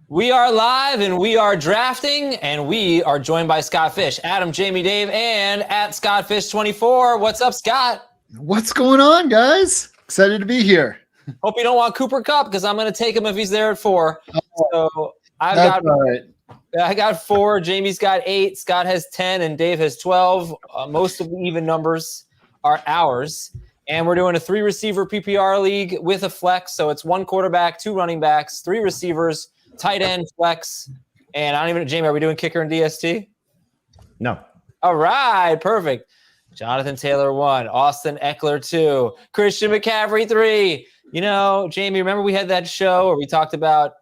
We are live and we are drafting, and we are joined by Scott Fish, Adam, Jamie, Dave, and at ScottFish24. What's up, Scott? What's going on, guys? Excited to be here. Hope you don't want Cooper Kupp because I'm going to take him if he's there at 4. So I got 4. Jamie's got 8. Scott has 10, and Dave has 12. Most of the even numbers are ours. And we're doing a 3-receiver PPR league with a flex. So it's 1 quarterback, 2 running backs, 3 receivers, tight end, flex. And I don't even know, Jamie, are we doing kicker and DST? No. All right, perfect. Jonathan Taylor 1, Austin Eckler 2, Christian McCaffrey 3. You know, Jamie, remember we had that show where we talked about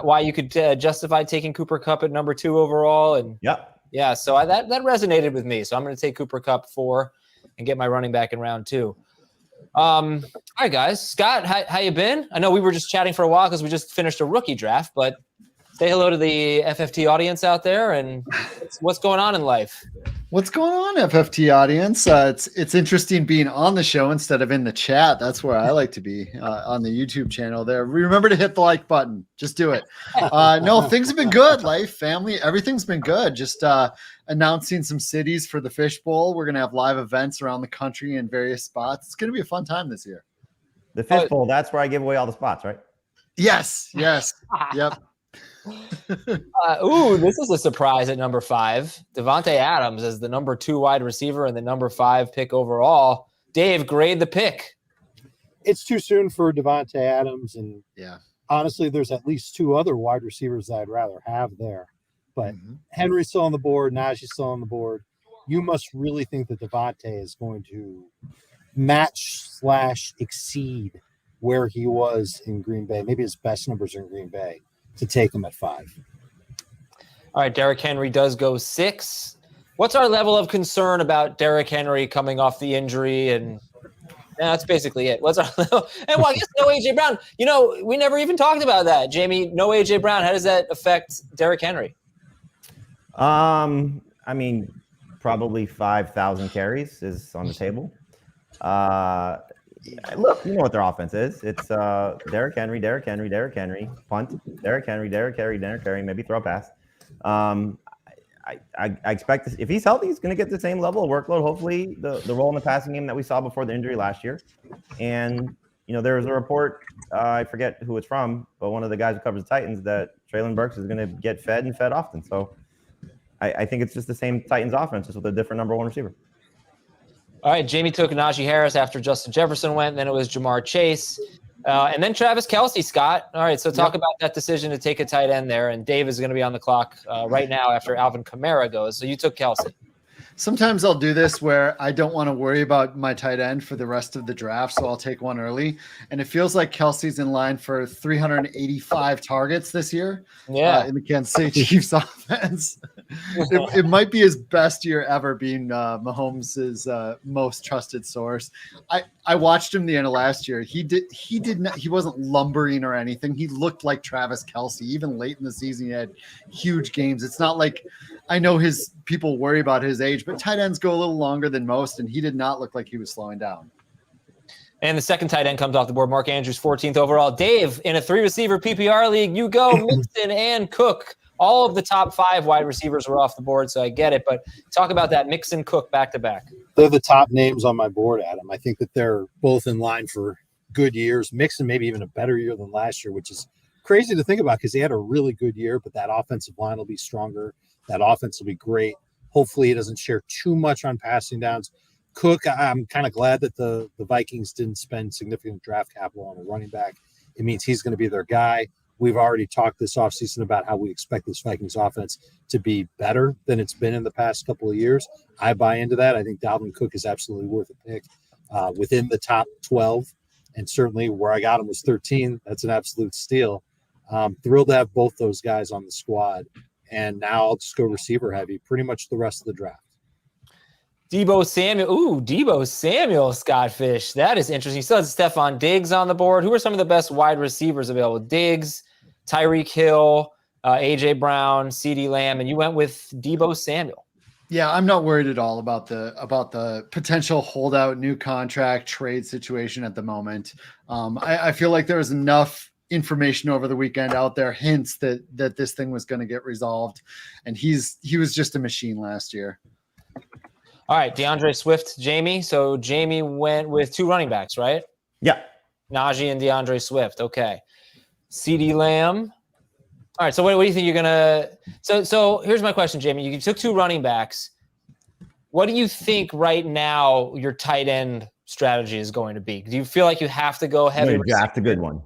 why you could justify taking Cooper Kupp at number 2 overall? And yeah, so that resonated with me. So I'm going to take Cooper Kupp 4 and get my running back in round 2. All right, guys. Scott, how you been? I know we were just chatting for a while because we just finished a rookie draft, but say hello to the FFT audience out there and what's going on in life. What's going on, FFT audience? It's interesting being on the show instead of in the chat. That's where I like to be, on the YouTube channel there. Remember to hit the like button. Just do it. No, things have been good. Life, family, everything's been good. Just announcing some cities for the Fish Bowl. We're going to have live events around the country in various spots. It's going to be a fun time this year. The Fish Bowl, that's where I give away all the spots, right? Yes. Yep. This is a surprise at number 5. Devontae Adams as the number 2 wide receiver and the number 5 pick overall. Dave, grade the pick. It's too soon for Devontae Adams, and honestly, there's at least 2 other wide receivers that I'd rather have there. But Henry's still on the board, Najee's still on the board. You must really think that Devontae is going to match/exceed where he was in Green Bay. Maybe his best numbers are in Green Bay, to take him at 5. All right, Derrick Henry does go 6. What's our level of concern about Derrick Henry coming off the injury? And that's basically it. What's our level? And I guess no A.J. Brown. You know, we never even talked about that. Jamie, no A.J. Brown. How does that affect Derrick Henry? I mean, probably 5,000 carries is on the table. Look, you know what their offense is. It's Derrick Henry, punt, Derrick Henry, maybe throw a pass. I expect this, if he's healthy, he's going to get the same level of workload. Hopefully, the role in the passing game that we saw before the injury last year. And you know, there was a report, I forget who it's from, but one of the guys who covers the Titans, that Treylon Burks is going to get fed and fed often. So I think it's just the same Titans offense, just with a different number 1 receiver. All right, Jamie took Najee Harris after Justin Jefferson went. Then it was Jamar Chase. And then Travis Kelce, Scott. All right, so talk about that decision to take a tight end there. And Dave is going to be on the clock right now after Alvin Kamara goes. So you took Kelce. Sometimes I'll do this where I don't want to worry about my tight end for the rest of the draft, so I'll take one early. And it feels like Kelsey's in line for 385 targets this year in the Kansas City Chiefs offense. It might be his best year ever, being Mahomes' most trusted source. I watched him the end of last year. He wasn't lumbering or anything. He looked like Travis Kelce. Even late in the season, he had huge games. It's not like, I know his people worry about his age, but tight ends go a little longer than most, and he did not look like he was slowing down. And the second tight end comes off the board, Mark Andrews, 14th overall. Dave, in a 3-receiver PPR league, you go Mixon and Cook. All of the top 5 wide receivers were off the board, so I get it. But talk about that Mixon Cook back-to-back. They're the top names on my board, Adam. I think that they're both in line for good years. Mixon maybe even a better year than last year, which is crazy to think about because he had a really good year, but that offensive line will be stronger. That offense will be great. Hopefully he doesn't share too much on passing downs. Cook, I'm kind of glad that the Vikings didn't spend significant draft capital on a running back. It means he's going to be their guy. We've already talked this offseason about how we expect this Vikings offense to be better than it's been in the past couple of years. I buy into that. I think Dalvin Cook is absolutely worth a pick within the top 12. And certainly where I got him was 13. That's an absolute steal. Thrilled to have both those guys on the squad. And now I'll just go receiver heavy pretty much the rest of the draft. Deebo Samuel, Scott Fish. That is interesting. You still have Stephon Diggs on the board. Who are some of the best wide receivers available? Diggs, Tyreek Hill, A.J. Brown, CeeDee Lamb, and you went with Deebo Samuel. Yeah, I'm not worried at all about the potential holdout new contract trade situation at the moment. I feel like there's enough information over the weekend out there, hints that this thing was going to get resolved, and he was just a machine last year. All right, DeAndre Swift, Jamie. So Jamie went with 2 running backs, right? Yeah. Najee and DeAndre Swift. Okay. CeeDee Lamb. All right. So what do you think you're gonna? So here's my question, Jamie. You took 2 running backs. What do you think right now your tight end strategy is going to be? Do you feel like you have to go heavy? Draft a good one.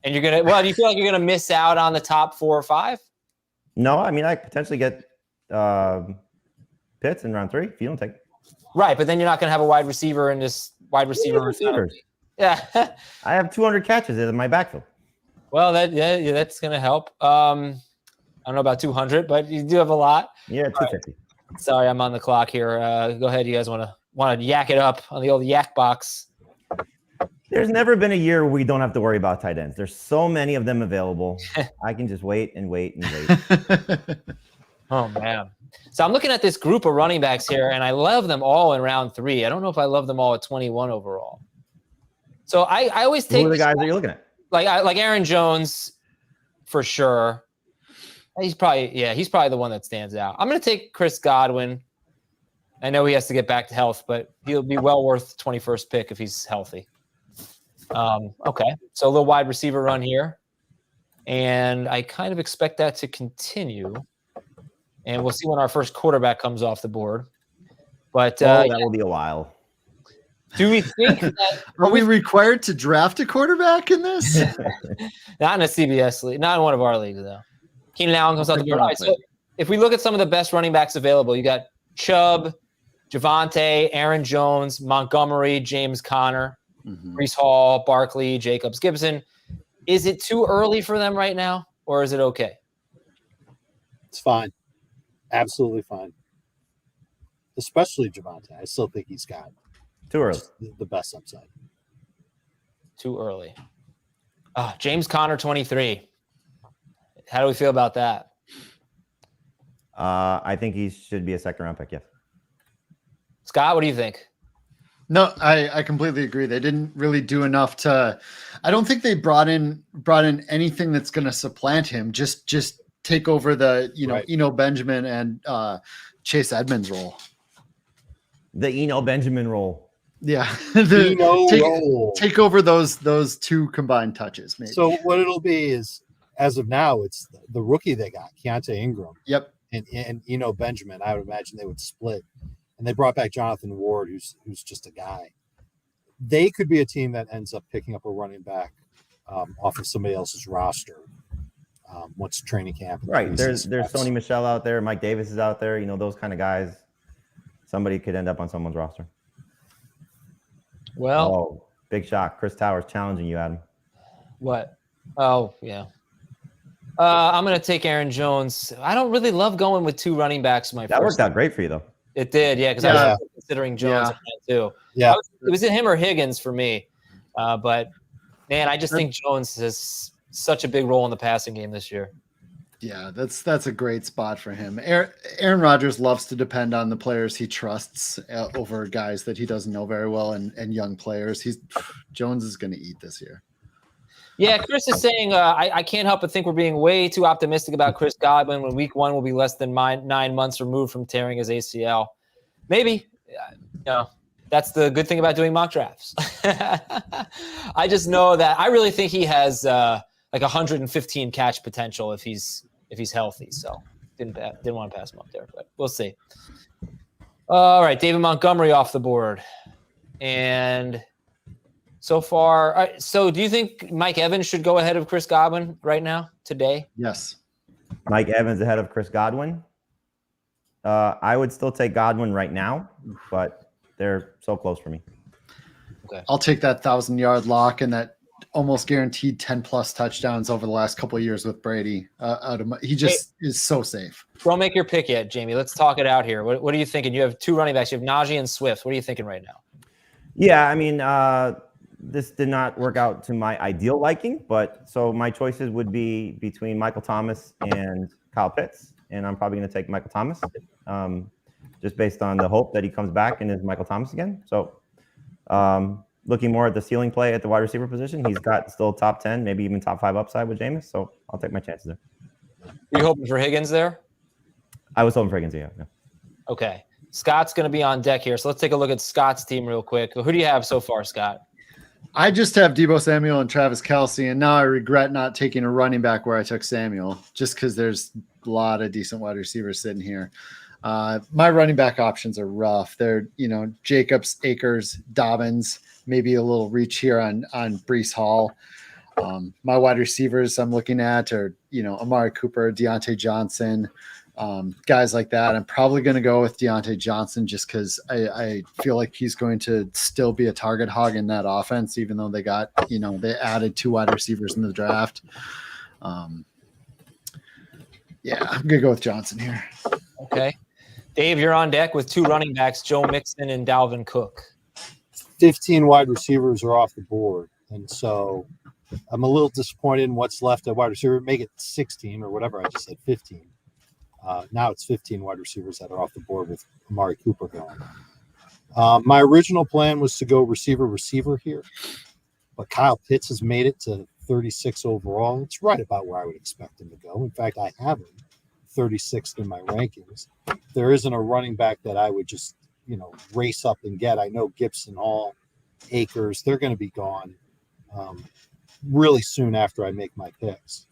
And you're gonna. Well, do you feel like you're gonna miss out on the top 4 or 5? No, I mean I potentially get Pitts in round 3 if you don't take. Right, but then you're not gonna have a wide receiver in this wide receiver. Receivers. Yeah. I have 200 catches in my backfield. Well, that's gonna help. I don't know about 200, but you do have a lot. Yeah, 250. Right. Sorry, I'm on the clock here. Go ahead. You guys want to yak it up on the old yak box? There's never been a year where we don't have to worry about tight ends. There's so many of them available. I can just wait and wait and wait. Oh man. So I'm looking at this group of running backs here, and I love them all in round 3. I don't know if I love them all at 21 overall. So I always take. Who are the guys that you're looking at? Like Aaron Jones, for sure. He's probably the one that stands out. I'm going to take Chris Godwin. I know he has to get back to health, but he'll be well worth 21st pick if he's healthy. Okay, so a little wide receiver run here, and I kind of expect that to continue. And we'll see when our first quarterback comes off the board. But that will be a while. Do we think that are we required to draft a quarterback in this? Not in a CBS league, not in one of our leagues though. Keenan Allen comes off the board. All right, so if we look at some of the best running backs available, you got Chubb, Javonte, Aaron Jones, Montgomery, James Conner, Breece Hall, Barkley, Jacobs, Gibson. Is it too early for them right now, or is it okay? It's fine. Absolutely fine. Especially Javonte. I still think he's got too early the best upside. Too early. James Conner, 23. How do we feel about that? I think he should be a 2nd round pick, yes. Scott, what do you think? No, I completely agree. They didn't really do enough to. I don't think they brought in anything that's going to supplant him. Just take over the Eno Benjamin and Chase Edmonds role. The Eno Benjamin role. Yeah, take over those 2 combined touches. Maybe. So what it'll be is, as of now, it's the rookie they got, Keontae Ingram. Yep, and Benjamin. I would imagine they would split. And they brought back Jonathan Ward, who's just a guy. They could be a team that ends up picking up a running back off of somebody else's roster once training camp. Right. There's Sony Michel out there. Mike Davis is out there. Those kind of guys. Somebody could end up on someone's roster. Well, big shock. Chris Towers challenging you, Adam. What? Oh, yeah. I'm going to take Aaron Jones. I don't really love going with 2 running backs. That worked out great for you, though. It did, yeah, because I was considering Jones too. Yeah, it was him or Higgins for me. But, man, I just think Jones has such a big role in the passing game this year. Yeah, that's a great spot for him. Aaron Rodgers loves to depend on the players he trusts over guys that he doesn't know very well and young players. Jones is going to eat this year. Yeah, Chris is saying I can't help but think we're being way too optimistic about Chris Godwin when week 1 will be less than 9 months removed from tearing his ACL. Maybe. That's the good thing about doing mock drafts. I just know that I really think he has like 115 catch potential if he's healthy. So didn't want to pass him up there, but we'll see. All right, David Montgomery off the board, and so far. So do you think Mike Evans should go ahead of Chris Godwin right now today? Yes. Mike Evans ahead of Chris Godwin. I would still take Godwin right now, but they're so close for me. Okay. I'll take that 1,000-yard lock and that almost guaranteed 10+ touchdowns over the last couple of years with Brady. He just is so safe. Don't make your pick yet, Jamie. Let's talk it out here. What are you thinking? You have 2 running backs. You have Najee and Swift. What are you thinking right now? Yeah, I mean, this did not work out to my ideal liking, but so my choices would be between Michael Thomas and Kyle Pitts, and I'm probably going to take Michael Thomas just based on the hope that he comes back and is Michael Thomas again. So looking more at the ceiling play at the wide receiver position. He's got still top 10, maybe even top 5 upside with Jameis. So I'll take my chances there. Are you hoping for Higgins there? I was hoping for Higgins, yeah. Okay. Scott's going to be on deck here. So let's take a look at Scott's team real quick. Who do you have so far, Scott? I just have Deebo Samuel and Travis Kelce, and now I regret not taking a running back where I took Samuel, just because there's a lot of decent wide receivers sitting here. My running back options are rough. They're, Jacobs, Akers, Dobbins, maybe a little reach here on Breece Hall. My wide receivers I'm looking at are, Amari Cooper, Deontay Johnson, guys like that. I'm probably going to go with Deontay Johnson just because I feel like he's going to still be a target hog in that offense, even though they got, they added 2 wide receivers in the draft. I'm going to go with Johnson here. Okay. Dave, you're on deck with 2 running backs, Joe Mixon and Dalvin Cook. 15 wide receivers are off the board. And so I'm a little disappointed in what's left at wide receiver. Make it 16 or whatever. I just said 15. Now it's 15 wide receivers that are off the board with Amari Cooper going. My original plan was to go receiver here, but Kyle Pitts has made it to 36 overall. It's right about where I would expect him to go. In fact, I have him 36th in my rankings. There isn't a running back that I would just, race up and get. I know Gibson, Hall, Akers, they're going to be gone really soon after I make my picks.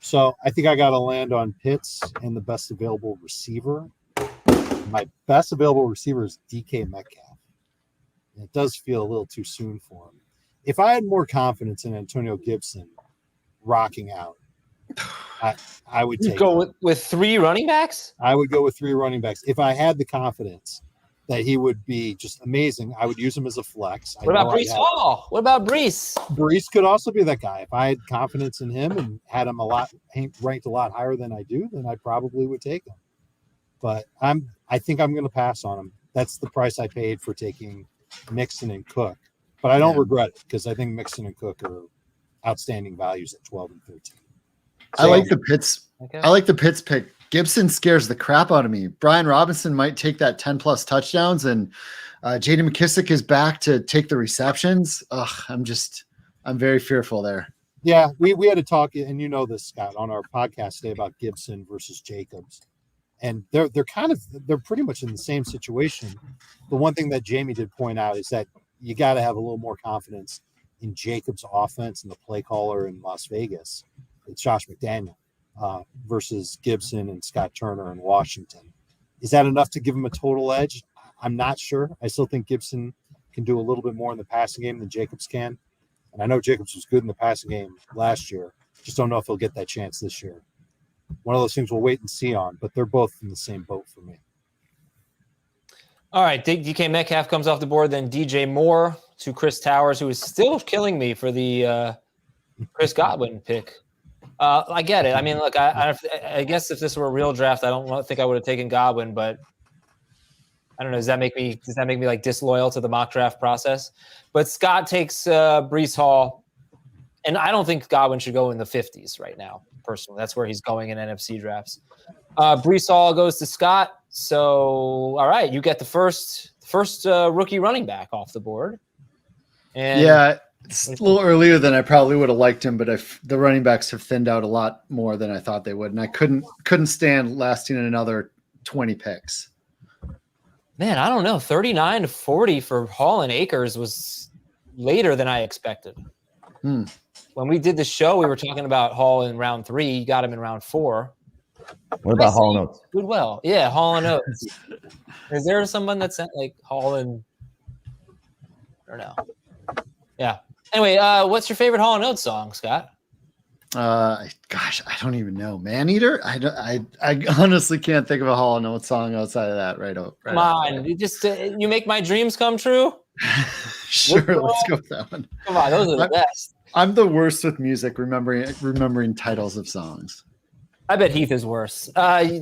So I think I got to land on Pitts and the best available receiver. My best available receiver is DK Metcalf. And it does feel a little too soon for him. If I had more confidence in Antonio Gibson rocking out, I would take go with 3 running backs? I would go with 3 running backs. If I had the confidence that he would be just amazing, I would use him as a flex. What about Breece Hall? What about Breece? Breece could also be that guy. If I had confidence in him and had him ranked a lot higher than I do, then I probably would take him. But I think I'm going to pass on him. That's the price I paid for taking Mixon and Cook. But I don't regret it because I think Mixon and Cook are outstanding values at 12 and 13. So, I like the Pitts. Okay. I like the Pitts pick. Gibson scares the crap out of me. Brian Robinson might take that 10+ touchdowns, and J.D. McKissick is back to take the receptions. I'm very fearful there. Yeah, we had a talk, and you know this, Scott, on our podcast today about Gibson versus Jacobs, and they're pretty much in the same situation. The one thing that Jamie did point out is that you got to have a little more confidence in Jacobs' offense and the play caller in Las Vegas. It's Josh McDaniel. Versus Gibson and Scott Turner in Washington. Is that enough to give him a total edge? I'm not sure. I still think Gibson can do a little bit more in the passing game than Jacobs can. And I know Jacobs was good in the passing game last year. Just don't know if he'll get that chance this year. One of those things we'll wait and see on, but they're both in the same boat for me. All right, DK Metcalf comes off the board, then DJ Moore to Chris Towers, who is still killing me for the Chris Godwin pick. I get it. I mean, look, I guess if this were a real draft, I don't think I would have taken Godwin, but I don't know. Does that make me like disloyal to the mock draft process? But Scott takes Breece Hall, and I don't think Godwin should go in the 50s right now. Personally, that's where he's going in NFC drafts. Breece Hall goes to Scott. So, all right, you get the first rookie running back off the board. And yeah. It's a little earlier than I probably would have liked him, but the running backs have thinned out a lot more than I thought they would, and I couldn't stand lasting another 20 picks. Man, I don't know. 39 to 40 for Hall and Akers was later than I expected. When we did the show, we were talking about Hall in round 3. You got him in round 4. What about Hall and Oates? Goodwell. Yeah, Hall and Oates. Is there someone that sent like Hall and I don't know. Yeah. Anyway, what's your favorite Hall & Oates song, Scott? Gosh, I don't even know. Maneater? I honestly can't think of a Hall & Oates song outside of that. Come on, you make my dreams come true. Sure, let's go with that one. Come on, those are the best. I'm the worst with music, remembering titles of songs. I bet Heath is worse.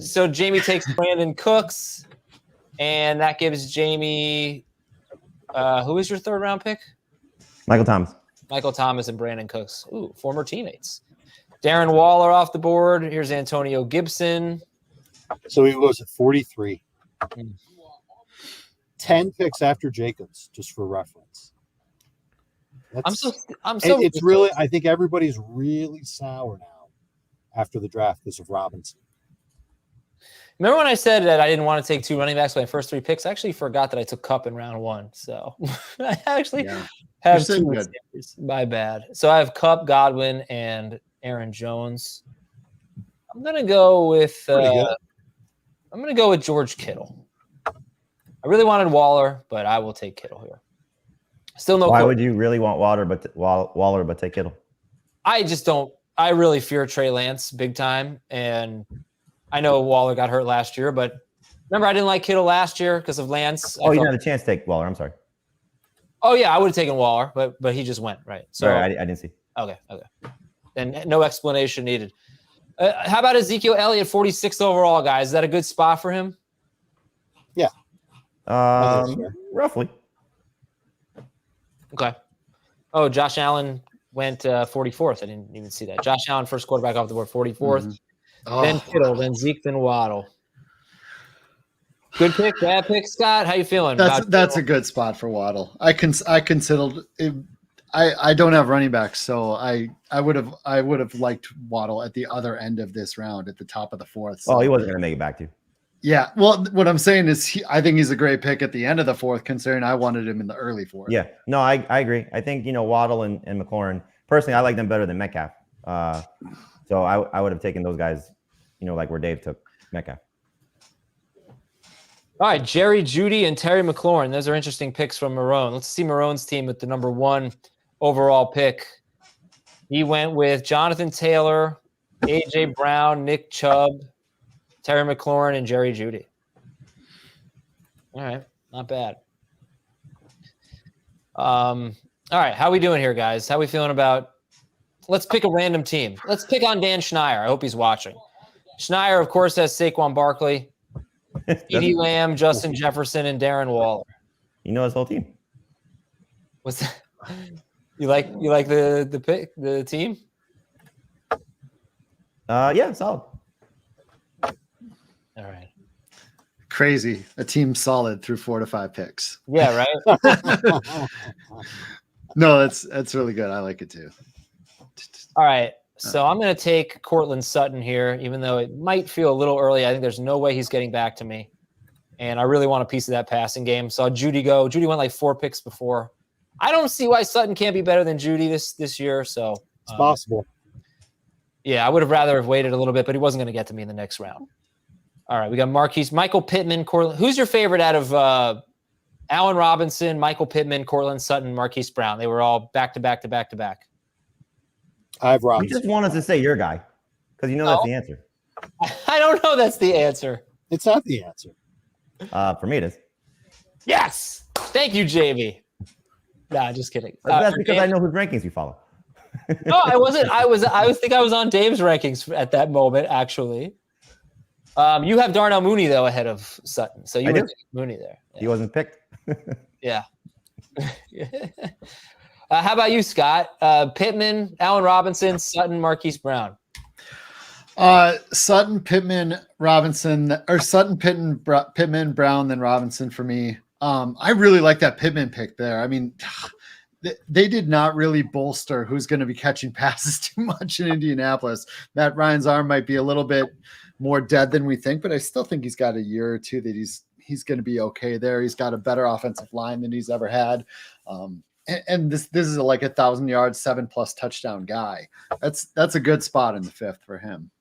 So Jamie takes Brandon Cooks, and that gives Jamie. Who is your 3rd round pick? Michael Thomas and Brandon Cooks. Ooh, former teammates. Darren Waller off the board. Here's Antonio Gibson. So he goes at 43. 10 picks after Jacobs, just for reference. It's really. I think everybody's really sour now after the draft because of Robinson. Remember when I said that I didn't want to take 2 running backs with my first 3 picks? I actually forgot that I took Kupp in round 1. So I actually have 2 receivers. My bad. So I have Kupp, Godwin, and Aaron Jones. I'm gonna go with George Kittle. I really wanted Waller, but I will take Kittle here. Still no. Why would you really want Waller but take Kittle? I just don't. I really fear Trey Lance big time, and I know Waller got hurt last year, but remember I didn't like Kittle last year because of Lance. Oh, you didn't have a chance to take Waller. I'm sorry. Oh yeah, I would have taken Waller, but he just went right. So sorry, I didn't see. Okay. And no explanation needed. How about Ezekiel Elliott, 46th overall, guys? Is that a good spot for him? Yeah. Roughly. Okay. Oh, Josh Allen went 44th. I didn't even see that. Josh Allen, first quarterback off the board, 44th. Mm-hmm. Then Kittle, then Zeke, then Waddle. Good pick, bad pick, Scott. How you feeling? That's a good spot for Waddle. I considered it, I don't have running backs, so I would have liked Waddle at the other end of this round, at the top of the 4th. So. Oh, he wasn't going to make it back to you. Yeah, well, what I'm saying is I think he's a great pick at the end of the 4th, considering I wanted him in the early 4th. Yeah, no, I agree. I think Waddle and McLaurin. Personally, I like them better than Metcalf. So I would have taken those guys, like where Dave took Metcalf. All right, Jerry Jeudy and Terry McLaurin. Those are interesting picks from Marone. Let's see Marone's team with the number 1 overall pick. He went with Jonathan Taylor, A.J. Brown, Nick Chubb, Terry McLaurin, and Jerry Jeudy. All right, not bad. All right, how we doing here, guys? How we feeling about – let's pick a random team. Let's pick on Dan Schneier. I hope he's watching. Schneier, of course, has Saquon Barkley, CeeDee Lamb, Justin Jefferson, and Darren Waller. His whole team. What's that? You like the pick, the team? Yeah, solid. All right. Crazy. A team solid through 4 to 5 picks. Yeah, right. No, that's really good. I like it too. All right. So I'm going to take Cortland Sutton here, even though it might feel a little early. I think there's no way he's getting back to me. And I really want a piece of that passing game. Saw Jeudy go. Jeudy went like 4 picks before. I don't see why Sutton can't be better than Jeudy this year. So it's possible. Yeah, I would have rather have waited a little bit, but he wasn't going to get to me in the next round. All right, we got Michael Pittman, Cortland. Who's your favorite out of Allen Robinson, Michael Pittman, Cortland Sutton, Marquise Brown? They were all back to back to back to back. I have Robinson. You just want us to say your guy because that's the answer. I don't know that's the answer. It's not the answer. For me, it is. Yes. Thank you, JB. Nah, just kidding. That's because I know whose rankings you follow. No, I wasn't. I was on Dave's rankings at that moment, actually. You have Darnell Mooney, though, ahead of Sutton. So you would Mooney there. Yeah. He wasn't picked. Yeah. How about you, Scott? Pittman, Allen Robinson, Sutton, Marquise Brown. Sutton, Pittman, Robinson, or Sutton, Pittman, Brown, then Robinson for me. I really like that Pittman pick there. I mean, they did not really bolster who's going to be catching passes too much in Indianapolis. Matt Ryan's arm might be a little bit more dead than we think, but I still think he's got a year or two that he's going to be okay there. He's got a better offensive line than he's ever had. And this is like 1,000 yards, 7+ touchdown guy. That's a good spot in the 5th for him.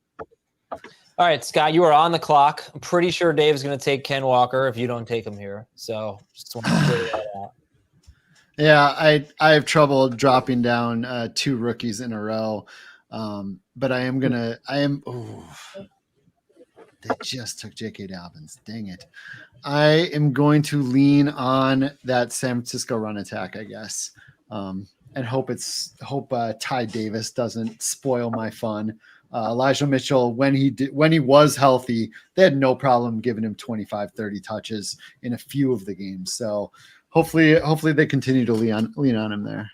All right, Scott, you are on the clock. I'm pretty sure Dave's going to take Ken Walker if you don't take him here. So just want to figure that out. Yeah, I have trouble dropping down 2 rookies in a row. But I am. They just took J.K. Dobbins. Dang it. I am going to lean on that San Francisco run attack, I guess, and hope Ty Davis doesn't spoil my fun. Elijah Mitchell, when he was healthy, they had no problem giving him 25, 30 touches in a few of the games. So hopefully they continue to lean on him there.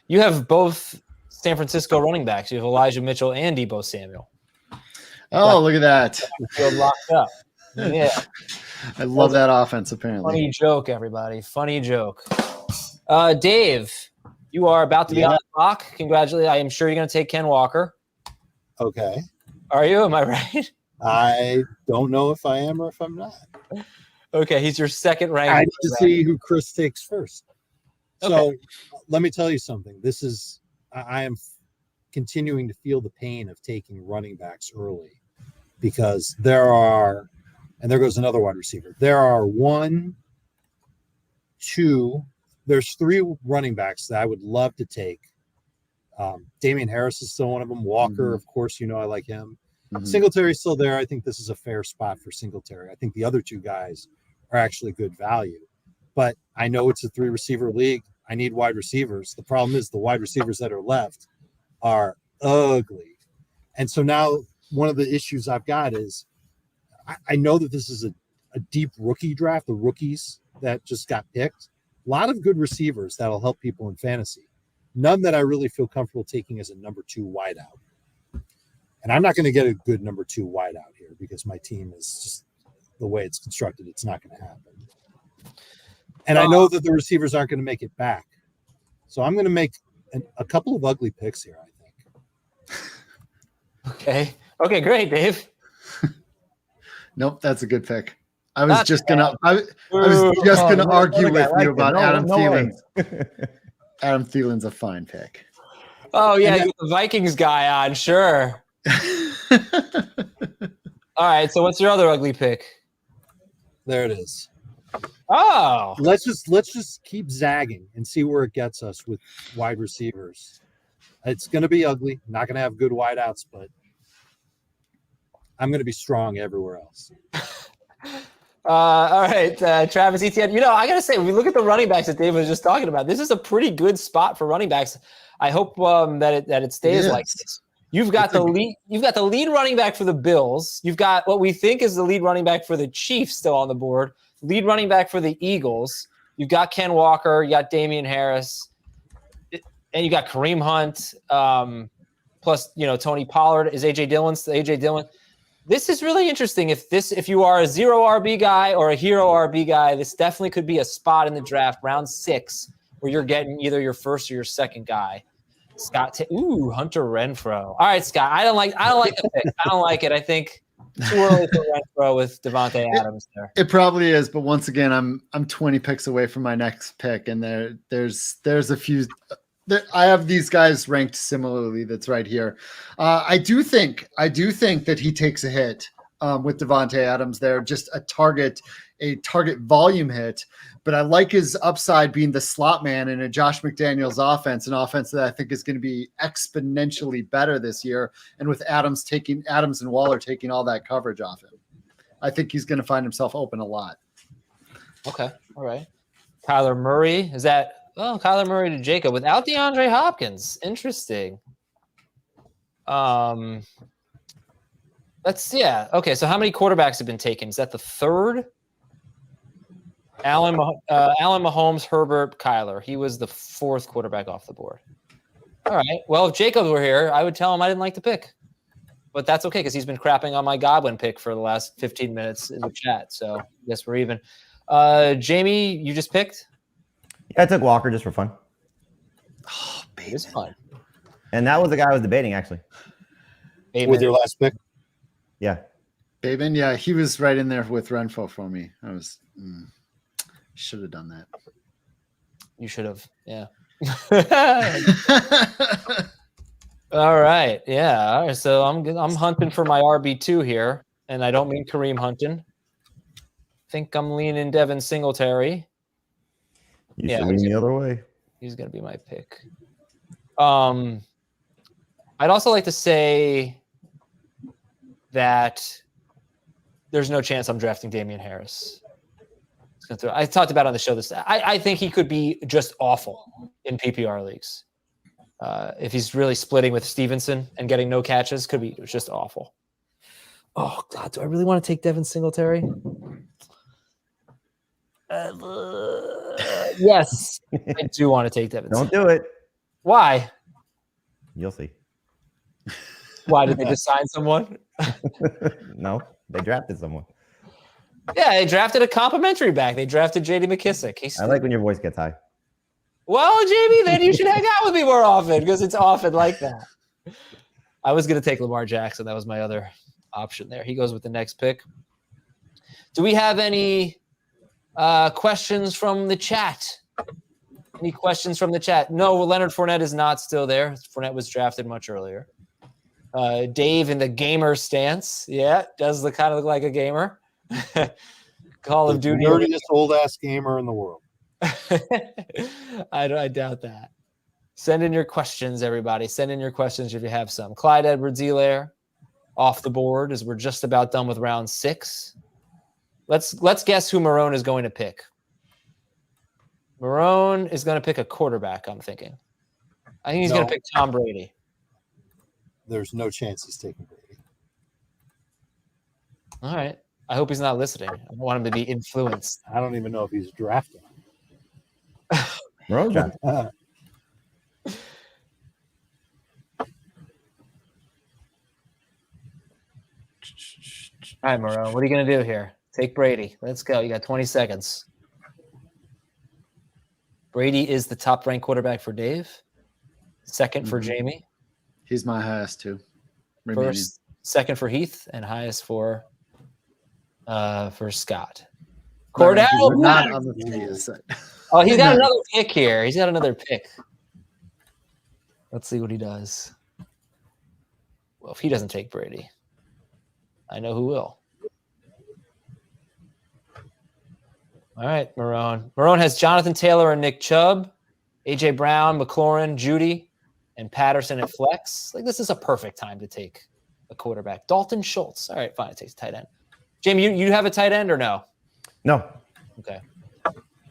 You have both San Francisco running backs. You have Elijah Mitchell and Deebo Samuel. Oh, look at that. Field locked up. Yeah. I love that offense, apparently. Funny joke, everybody. Funny joke. Dave, You are about to be on the clock. Congratulations. I am sure you're going to take Ken Walker. Okay. Are you? Am I right? I don't know if I am or if I'm not. Okay, he's your second ranked. I need to see who Chris takes first. So let me tell you something. I am continuing to feel the pain of taking running backs early because there goes another wide receiver. There are there's 3 running backs that I would love to take. Damian Harris is still one of them. Walker, of course, I like him. Singletary's still there. I think this is a fair spot for Singletary. I think the other 2 guys are actually good value. But I know it's a 3-receiver league. I need wide receivers. The problem is the wide receivers that are left are ugly. And so now one of the issues I've got is I know that this is a deep rookie draft, the rookies that just got picked. A lot of good receivers that'll help people in fantasy. None that I really feel comfortable taking as a number 2 wideout. And I'm not going to get a good number 2 wideout here because my team is just the way it's constructed. It's not going to happen. And I know that the receivers aren't going to make it back. So I'm going to make a couple of ugly picks here, I think. Okay, great, Dave. Nope, that's a good pick. I was just gonna argue with you about Adam Thielen. Adam Thielen's a fine pick. Oh yeah, you're the Vikings guy on, sure. All right, so what's your other ugly pick? There it is. Oh, let's just keep zagging and see where it gets us with wide receivers. It's going to be ugly. Not going to have good wideouts, but I'm going to be strong everywhere else. All right, Travis Etienne. I got to say, when we look at the running backs that Dave was just talking about, this is a pretty good spot for running backs. I hope that it stays like this. You've got the lead running back for the Bills. You've got what we think is the lead running back for the Chiefs still on the board. Lead running back for the Eagles. You've got Ken Walker. You got Damian Harris, and you got Kareem Hunt. Plus, Tony Pollard. Is AJ Dillon? This is really interesting. If you are a 0 RB guy or a hero RB guy, this definitely could be a spot in the draft, round 6, where you're getting either your first or your second guy. Scott, Hunter Renfrow. All right, Scott. I don't like the pick. I don't like it. I think too early for Renfrow with Devontae Adams there. It probably is, but once again, I'm 20 picks away from my next pick, and there's a few. I have these guys ranked similarly. That's right here. I do think that he takes a hit with Devontae Adams there, just a target volume hit. But I like his upside being the slot man in a Josh McDaniels offense, an offense that I think is going to be exponentially better this year. And with Adams and Waller taking all that coverage off him, I think he's going to find himself open a lot. Okay, all right. Kyler Murray, Kyler Murray to Jacob without DeAndre Hopkins. Interesting. Okay. So how many quarterbacks have been taken? Is that the 3rd? Allen Mahomes, Herbert, Kyler. He was the 4th quarterback off the board. All right. Well, if Jacob were here, I would tell him I didn't like the pick. But that's okay because he's been crapping on my Godwin pick for the last 15 minutes in the chat. So I guess we're even. Jamie, you just picked? Yeah, I took Walker just for fun. Oh, baby. It's fun. And that was the guy I was debating, actually. Bateman. With your last pick? Yeah. Bateman, yeah, he was right in there with Renfrow for me. I was should have done that. You should have, yeah. All right, yeah. All right, so I'm hunting for my RB2 here, and I don't mean Kareem hunting. I think I'm leaning Devin Singletary. You should lean the other way. He's going to be my pick. I'd also like to say that there's no chance I'm drafting Damian Harris. I talked about on the show this. I think he could be just awful in PPR leagues. If he's really splitting with Stevenson and getting no catches, could be just awful. Oh, God, do I really want to take Devin Singletary? Yes, I do want to take Devin. Don't do it. Why? You'll see. Why did they just sign someone? No, they drafted someone. Yeah, they drafted a complimentary back. They drafted J.D. McKissick. I like when your voice gets high. Well, Jamie, then you should hang out with me more often because it's often like that. I was going to take Lamar Jackson. That was my other option there. He goes with the next pick. Do we have any questions from the chat? Any questions from the chat? No, Leonard Fournette is not still there. Fournette was drafted much earlier. Dave in the gamer stance. Yeah, does kind of look like a gamer. Call of Duty. The nerdiest old-ass gamer in the world. I doubt that. Send in your questions, everybody. Send in your questions if you have some. Clyde Edwards-Helaire off the board as we're just about done with round 6. Let's guess who Marone is going to pick. Marone is going to pick a quarterback, I'm thinking. I think he's going to pick Tom Brady. There's no chance he's taking Brady. All right. I hope he's not listening. I don't want him to be influenced. I don't even know if he's drafted. Marone drafted. All right, Marone, what are you going to do here? Take Brady. Let's go. You got 20 seconds. Brady is the top-ranked quarterback for Dave. Second for Jamie. He's my highest, too. First, second for Heath, and highest for Scott. Cordell. Not on the previous set. Oh, he's got another pick here. He's got another pick. Let's see what he does. Well, if he doesn't take Brady, I know who will. All right, Marone. Marone has Jonathan Taylor and Nick Chubb, A.J. Brown, McLaurin, Judy, and Patterson at flex. Like, this is a perfect time to take a quarterback. Dalton Schultz. All right, fine. It takes a tight end. Jamie, you have a tight end or no? No. Okay.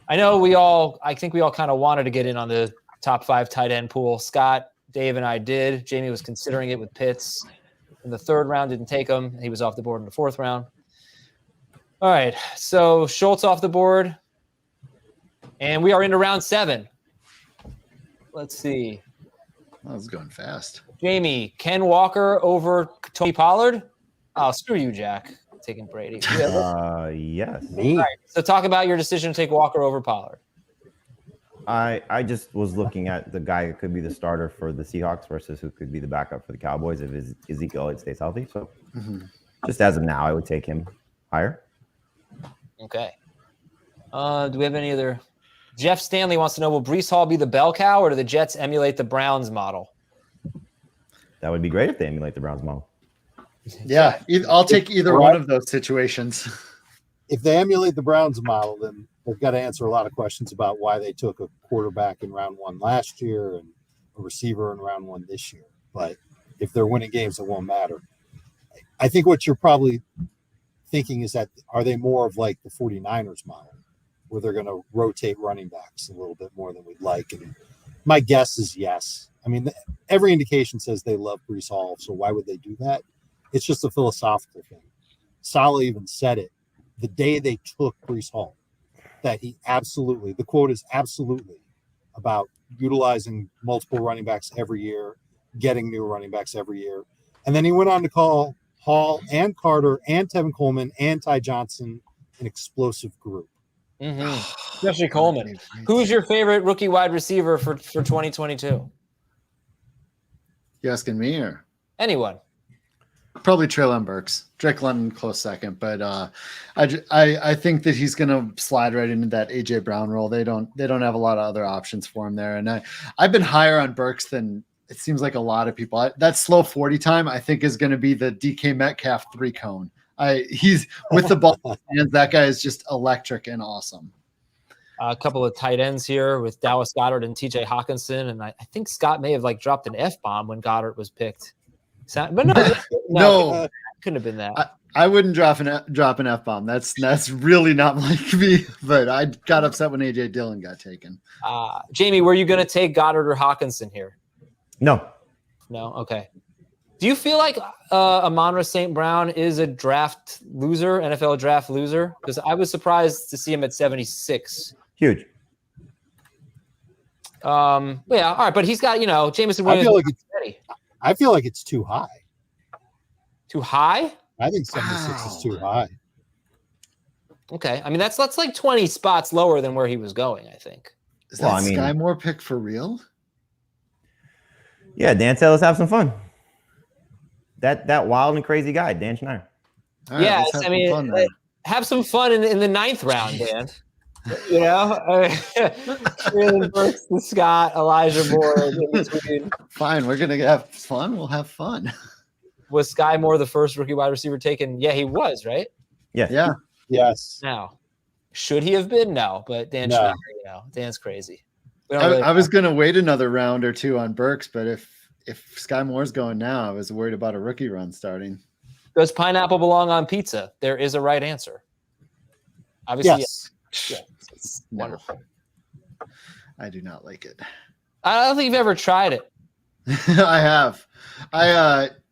I think we all kind of wanted to get in on the top 5 tight end pool. Scott, Dave, and I did. Jamie was considering it with Pitts in the 3rd round, didn't take him. He was off the board in the 4th round. All right, so Schultz off the board, and we are into round 7. Let's see. That was going fast. Jamie, Ken Walker over Tony Pollard? Oh, screw you, Jack. I'm taking Brady. Yes. All right, so talk about your decision to take Walker over Pollard. I just was looking at the guy who could be the starter for the Seahawks versus who could be the backup for the Cowboys if Ezekiel Elliott stays healthy. So just as of now, I would take him higher. Okay. Do we have any other? Jeff Stanley wants to know, will Breece Hall be the bell cow or do the Jets emulate the Browns model? That would be great if they emulate the Browns model. Yeah, I'll take either one of those situations. If they emulate the Browns model, then they've got to answer a lot of questions about why they took a quarterback in round 1 last year and a receiver in round 1 this year. But if they're winning games, it won't matter. I think what you're probably thinking is that are they more of like the 49ers model where they're going to rotate running backs a little bit more than we'd like? And my guess is yes. I mean, every indication says they love Breece Hall, so why would they do that? It's just a philosophical thing. Saleh even said it the day they took Breece Hall, that he absolutely, the quote is absolutely about utilizing multiple running backs every year, getting new running backs every year. And then he went on to call Hall and Carter and Tevin Coleman and Ty Johnson an explosive group. Especially Coleman. Who's your favorite rookie wide receiver for 2022? You asking me or anyone? Probably Treylon Burks. Drake London close second, but I think that he's going to slide right into that AJ Brown role. They don't have a lot of other options for him there, and I've been higher on Burks than it seems like a lot of people. That slow 40 time I think is going to be the DK Metcalf 3 cone. He's with the ball hands. That guy is just electric and awesome. A couple of tight ends here with Dallas Goedert and TJ Hawkinson, and I think Scott may have dropped an F-bomb when Goddard was picked. But no, couldn't have been that. I wouldn't drop an F-bomb. That's really not like me. But I got upset when AJ Dillon got taken. Jamie, were you going to take Goddard or Hawkinson here? No. Okay. Do you feel like Amon-Ra St. Brown is a draft loser, NFL draft loser? Because I was surprised to see him at 76. Huge. Yeah, all right, but he's got, Jameson Williams. I feel like it's too high. Too high? I think 76 is too high. Okay. I mean, that's like 20 spots lower than where he was going, I think. Is that Sky Moore pick for real? Yeah, Dan said let's have some fun. That wild and crazy guy, Dan Schneider. All right, yeah, have some fun in the 9th round, Dan. You know, Jalen Burks, the Scott, Elijah Moore in between. Fine, we're gonna have fun. We'll have fun. Was Sky Moore the first rookie wide receiver taken? Yeah, he was, right? Yes. Yeah. Yes. Now, should he have been? No, but Dan Schneider, Dan's crazy. I was gonna wait another round or two on Burks, but if Sky Moore's going now, I was worried about a rookie run starting. Does pineapple belong on pizza? There is a right answer. Obviously, yes. Yeah, it's wonderful. I do not like it. I don't think you've ever tried it. I have.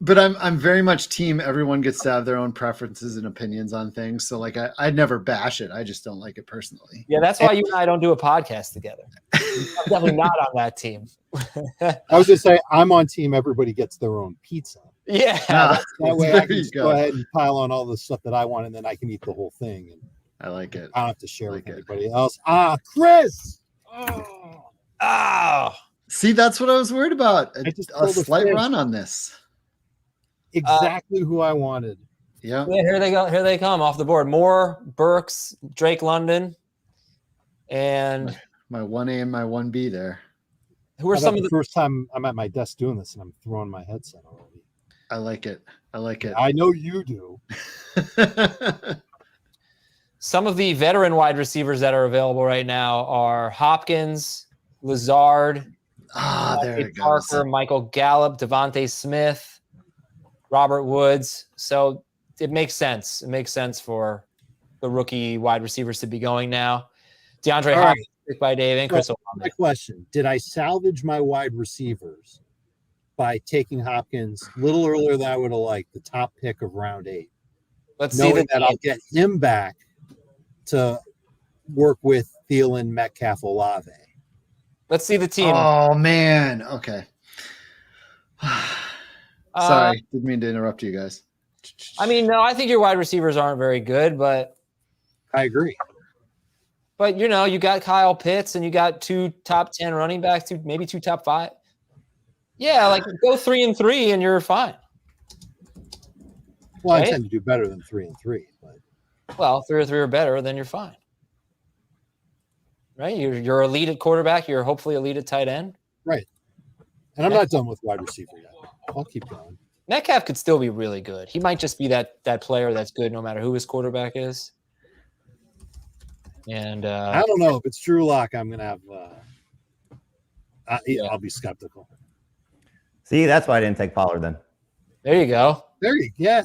But I'm very much team everyone gets to have their own preferences and opinions on things. So like I'd never bash it. I just don't like it personally. Yeah, that's why you and I don't do a podcast together. I'm definitely not on that team. I was gonna say I'm on team everybody gets their own pizza. Yeah. That way I can just go ahead and pile on all the stuff that I want and then I can eat the whole thing. And I like it. I don't have to share with anybody else. Chris. Oh. See, that's what I was worried about. A slight run on this. Exactly who I wanted. Yeah. Here they go. Here they come off the board. Moore, Burks, Drake London, and my 1A and my 1B there. Who are some of the first time I'm at my desk doing this and I'm throwing my headset already. I like it. I like it. I know you do. Some of the veteran wide receivers that are available right now are Hopkins, Lazard, there it goes. Parker, Michael Gallup, Devontae Smith, Robert Woods. So it makes sense. It makes sense for the rookie wide receivers to be going now. DeAndre Hopkins picked by Dave and Chris Olave. My question, did I salvage my wide receivers by taking Hopkins a little earlier than I would have liked, the top pick of round 8? Let's see that I'll get him back to work with Thielen, Metcalf, Olave. Let's see the team. Oh, man. Okay. Sorry. Didn't mean to interrupt you guys. I mean, no, I think your wide receivers aren't very good, but I agree. But, you know, you got Kyle Pitts and you got 2 top 10 running backs, maybe 2 top 5. Yeah, like go 3-3 and you're fine. Well, right? I tend to do better than 3-3. But. Well, 3 or better, then you're fine. Right? You're elite at quarterback. You're hopefully elite at tight end. Right. And I'm not done with wide receiver yet. I'll keep going. Metcalf could still be really good. He might just be that player that's good no matter who his quarterback is. And I don't know. If it's Drew Lock, I'm going to have I'll be skeptical. See, that's why I didn't take Pollard then. There you go. There you go.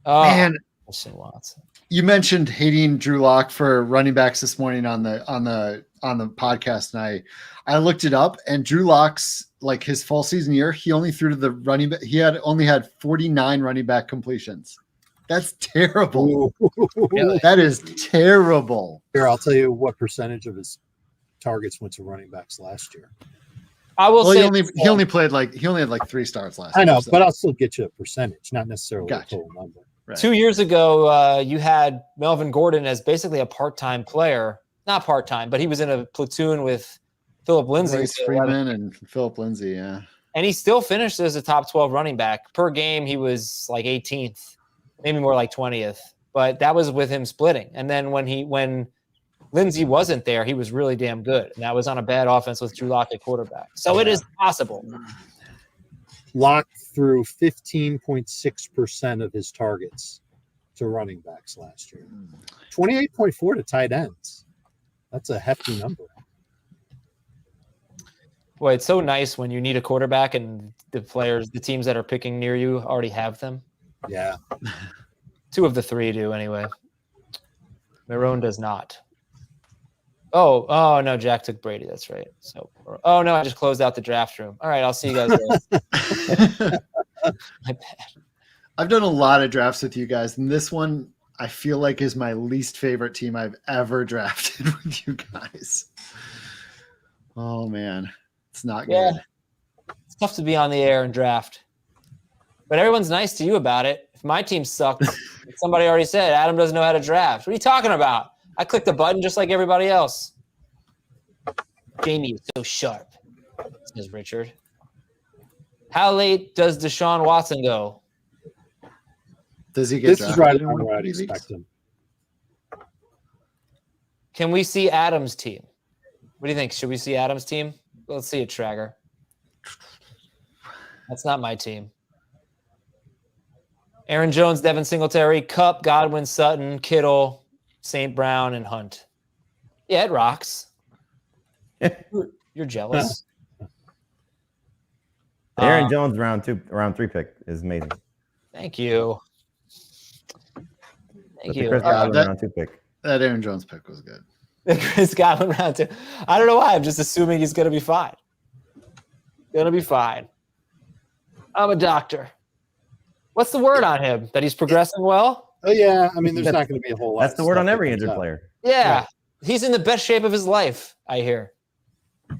Oh, man. Watson. You mentioned hating Drew Lock for running backs this morning on the podcast, and I looked it up. And Drew Lock's like his full season year, he only threw to the running back. He only had 49 running back completions. That's terrible. Really? That is terrible. Here, I'll tell you what percentage of his targets went to running backs last year. I will say he only had like 3 starts last year. I know, but I'll still get you a percentage, not necessarily a total number. Right. 2 years ago, you had Melvin Gordon as basically a part-time player. Not part-time, but he was in a platoon with Philip Lindsay. Bryce Freeman and Philip Lindsay, yeah. And he still finished as a top 12 running back. Per game, he was like 18th, maybe more like 20th. But that was with him splitting. And then when Lindsay wasn't there, he was really damn good. And that was on a bad offense with Drew Lock at quarterback. So it is possible. Lock threw 15.6% of his targets to running backs last year. 28.4 to tight ends. That's a hefty number. Boy, it's so nice when you need a quarterback and the teams that are picking near you already have them. Yeah. 2 of the 3 do anyway. Marone does not. Oh no, Jack took Brady. That's right. So, no, I just closed out the draft room. All right, I'll see you guys later. My bad. I've done a lot of drafts with you guys, and this one I feel like is my least favorite team I've ever drafted with you guys. Oh man, it's not good. It's tough to be on the air and draft, but everyone's nice to you about it. If my team sucked, somebody already said Adam doesn't know how to draft. What are you talking about? I clicked the button just like everybody else. Jamie is so sharp, says Richard. How late does Deshaun Watson go? Does he get This is right drafted in around one where of I'd these expect leagues? him. Can we see Adam's team? What do you think? Should we see Adam's team? Let's see it, Trager. That's not my team. Aaron Jones, Devin Singletary, Kupp, Godwin, Sutton, Kittle, St. Brown, and Hunt. Yeah, it rocks. You're jealous. Aaron Jones round 3 pick is amazing. Thank you. Thank you. Chris Godwin round 2 pick. That Aaron Jones pick was good. Chris Godwin round 2. I don't know why. I'm just assuming he's going to be fine. Going to be fine. I'm a doctor. What's the word on him? That he's progressing well? Oh, yeah. I mean, there's not going to be a whole lot. That's the word on every injured player. Yeah. He's in the best shape of his life, I hear.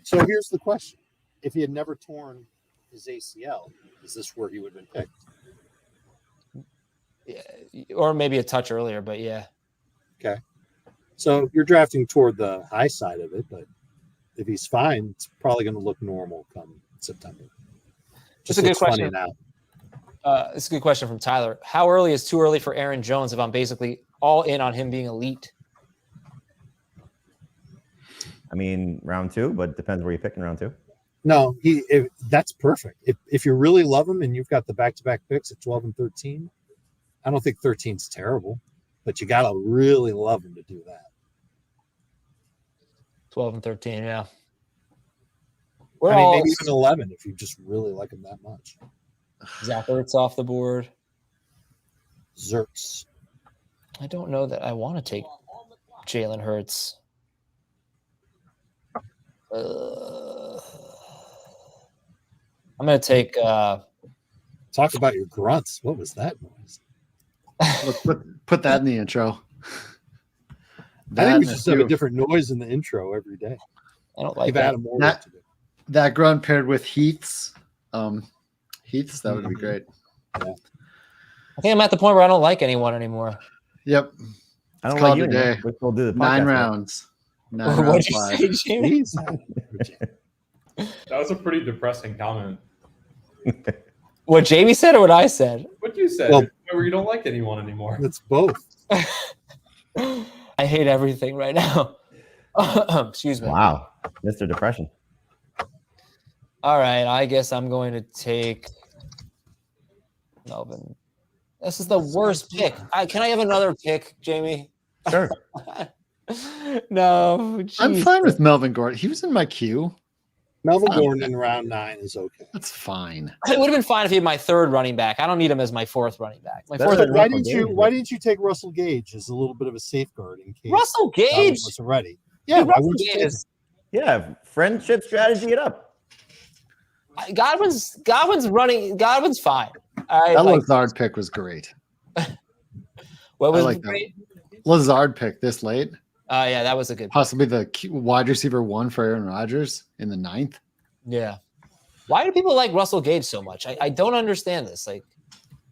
So here's the question. If he had never torn his ACL, is this where he would have been picked? Yeah, or maybe a touch earlier, but yeah. Okay. So you're drafting toward the high side of it, but if he's fine, it's probably going to look normal come September. Just a good question. Now. It's a good question from Tyler. How early is too early for Aaron Jones if I'm basically all in on him being elite? I mean, round 2, but it depends where you pick in round 2. No, that's perfect. If you really love him and you've got the back-to-back picks at 12 and 13, I don't think 13's terrible, but you got to really love him to do that. 12 and 13, yeah. Maybe even 11 if you just really like him that much. Zach Ertz off the board. Zerts. I don't know that I want to take Jalen Hurts. I'm going to take Talk about your grunts. What was that noise? Let's put that in the intro. I think we just have a different noise in the intro every day. I don't like that. That grunt paired with Heath's. Heath's, that would be great. Yeah. I think I'm at the point where I don't like anyone anymore. Yep. I don't It's like you today. anymore. We'll do the 9 podcast rounds. 9 What'd rounds you live. say, Jamie? That was a pretty depressing comment. What Jamie said or what I said? What you said? Well- Where you don't like anyone anymore. It's both. I hate everything right now. Excuse me. Wow. Mr. Depression. All right, I guess I'm going to take Melvin. This is the worst pick. Can I have another pick, Jamie? Sure. No. I'm geez. fine with Melvin Gordon. He was in my queue. Melvin Gordon in round 9 is okay. That's fine. It would have been fine if he had my third running back. I don't need him as my fourth running back. My Better fourth. than Why Russell didn't you? Gage. Why didn't you take Russell Gage as a little bit of a safeguard in case Russell Godwin Gage. wasn't ready? Yeah, why Russell would you Gage take is- Yeah, friendship strategy it up. Godwin's running. Godwin's fine. That Lazard pick was great. What was I like that. great? Lazard pick this late. Yeah, that was a good. Possibly the wide receiver 1 for Aaron Rodgers in the 9th. Yeah. Why do people like Russell Gage so much? I don't understand this. Like,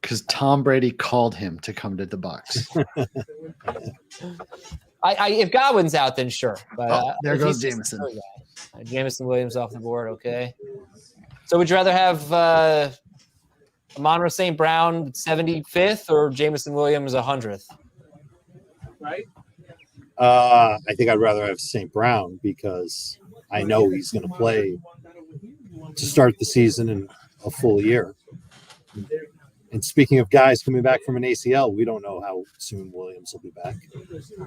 Because Tom Brady called him to come to the Bucs. if Godwin's out, then sure. But There if goes he's just Jameson. another guy. Jameson Williams off the board. Okay. So would you rather have Mon-Fri St. Brown 75th or Jameson Williams 100th? Right? I think I'd rather have St. Brown because I know he's going to play to start the season in a full year. And speaking of guys coming back from an ACL, we don't know how soon Williams will be back.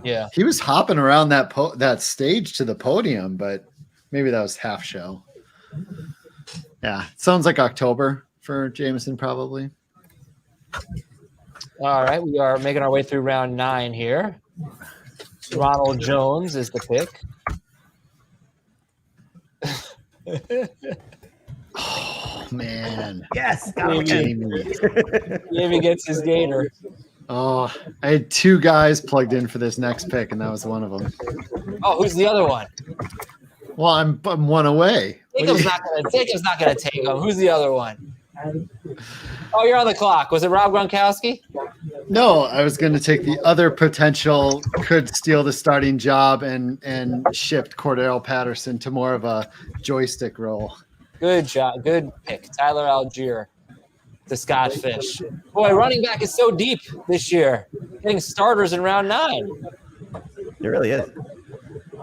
Yeah. He was hopping around that stage to the podium, but maybe that was half show. Yeah, sounds like October for Jameson probably. All right. We are making our way through round 9 here. Ronald Jones is the pick. Oh man. Yes. Jamie. Jamie gets his gator. Oh, I had 2 guys plugged in for this next pick, and that was one of them. Oh, who's the other one? Well, I'm 1 away. Jacob's not gonna take him. Who's the other one? Oh, you're on the clock. Was it Rob Gronkowski? No, I was going to take the other potential could steal the starting job and shift Cordell Patterson to more of a joystick role. Good job. Good pick. Tyler Algier, the Scotch fish. Boy, running back is so deep this year. Getting starters in round 9. It really is.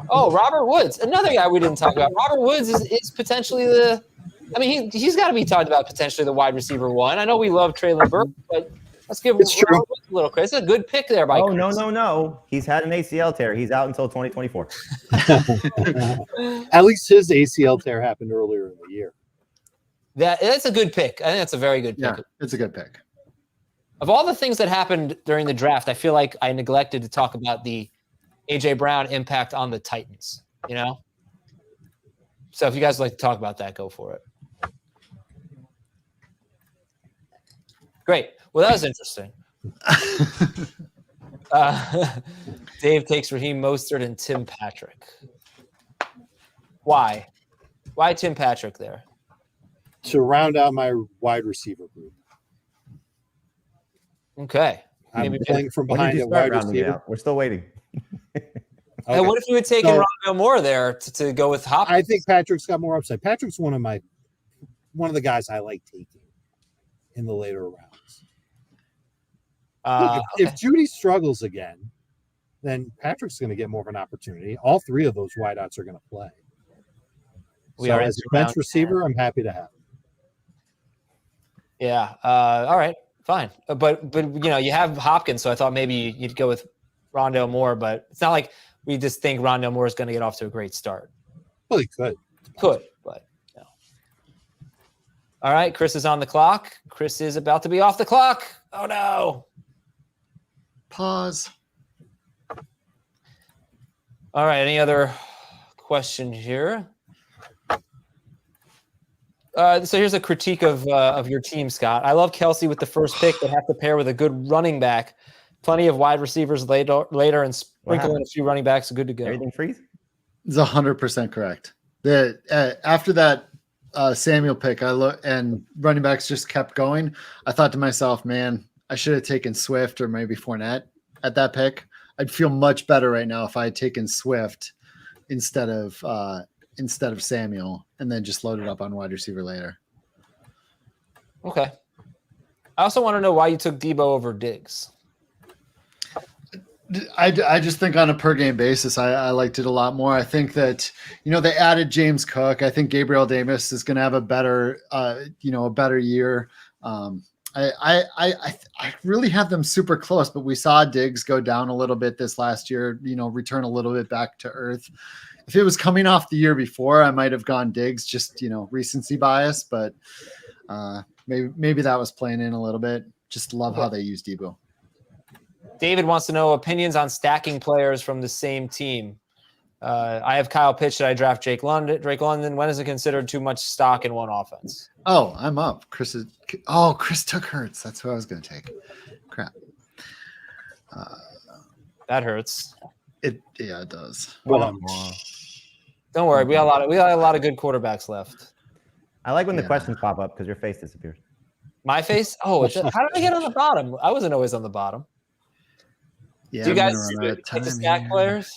Oh, Robert Woods, another guy we didn't talk about. Robert Woods is potentially the – I mean, he's got to be talked about potentially the wide receiver 1. I know we love Traylon Burke, but let's give It's true. Robert Woods a little credit. It's a good pick there by Chris. No. He's had an ACL tear. He's out until 2024. At least his ACL tear happened earlier in the year. That's a good pick. I think that's a very good pick. Yeah, it's a good pick. Of all the things that happened during the draft, I feel like I neglected to talk about the A.J. Brown impact on the Titans, you know? So if you guys would like to talk about that, go for it. Great. Well, that was interesting. Dave takes Raheem Mostert and Tim Patrick. Why? Why Tim Patrick there? To round out my wide receiver group. Okay. I'm Maybe playing from When did behind you a start wide rounding it receiver. out? We're still waiting. Hey, what if you had taken Rondale Moore there to go with Hopkins? I think Patrick's got more upside. Patrick's one of the guys I like taking in the later rounds. Look, if Judy struggles again, then Patrick's going to get more of an opportunity. All 3 of those wideouts are going to play. We are as a bench receiver, I'm happy to have him. Yeah. All right. Fine. But you have Hopkins, so I thought maybe you'd go with Rondale Moore, but it's not like we just think Rondale Moore is going to get off to a great start. Well, he could. But no. All right. Chris is on the clock. Chris is about to be off the clock. Oh, no. Pause. All right. Any other question here? So here's a critique of your team, Scott. I love Kelsey with the first pick, but have to pair with a good running back. Plenty of wide receivers later and sprinkle in a few running backs. Good to go. Everything freeze? It's 100% correct. After that Samuel pick, and running backs just kept going. I thought to myself, man, I should have taken Swift or maybe Fournette at that pick. I'd feel much better right now if I had taken Swift instead of Samuel, and then just loaded up on wide receiver later. Okay. I also want to know why you took Debo over Diggs. I just think on a per game basis, I liked it a lot more. I think that, they added James Cook. I think Gabriel Davis is going to have a better year. I really have them super close, but we saw Diggs go down a little bit this last year, return a little bit back to earth. If it was coming off the year before, I might have gone Diggs, just, recency bias, but maybe that was playing in a little bit. Just love how they use Debo. David wants to know opinions on stacking players from the same team. I have Kyle Pitts. Should I draft Drake London? When is it considered too much stock in one offense? Oh, I'm up. Chris took Hurts. That's who I was going to take. Crap. That hurts. It does. Don't worry. We got a lot of good quarterbacks left. I like when the questions pop up because your face disappears. My face? Oh, how did I get on the bottom? I wasn't always on the bottom. Yeah, do you guys take the stack players?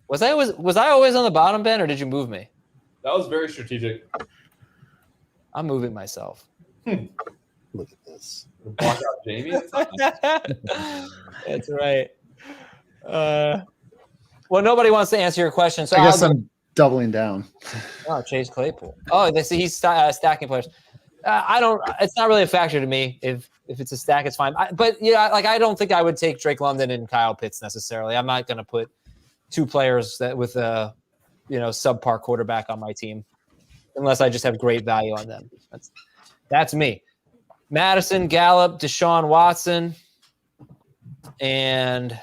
Was I always on the bottom, Ben, or did you move me? That was very strategic. I'm moving myself. Look at this. Block out Jamie. That's right. Well, nobody wants to answer your question, so I guess I'm doubling down. Oh, Chase Claypool. Oh, he's stacking players. I don't. It's not really a factor to me. If it's a stack, it's fine. But I don't think I would take Drake London and Kyle Pitts necessarily. I'm not going to put 2 players that with a subpar quarterback on my team, unless I just have great value on them. That's me. Madison, Gallup, Deshaun Watson, and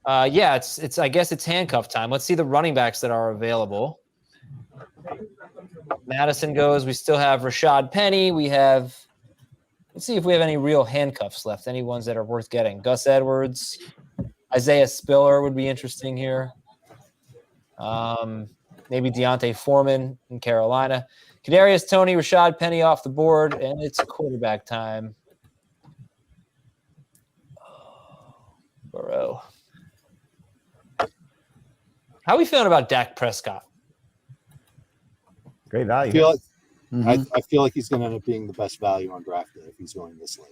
it's I guess it's handcuff time. Let's see the running backs that are available. Madison goes. We still have Rashad Penny. Let's see if we have any real handcuffs left. Any ones that are worth getting. Gus Edwards, Isaiah Spiller would be interesting here. Maybe Deontay Foreman in Carolina. Kadarius Toney, Rashad Penny off the board, and it's quarterback time. Burrow. How are we feeling about Dak Prescott? Great I value. feel like, I feel like he's going to end up being the best value on draft day if he's going this late.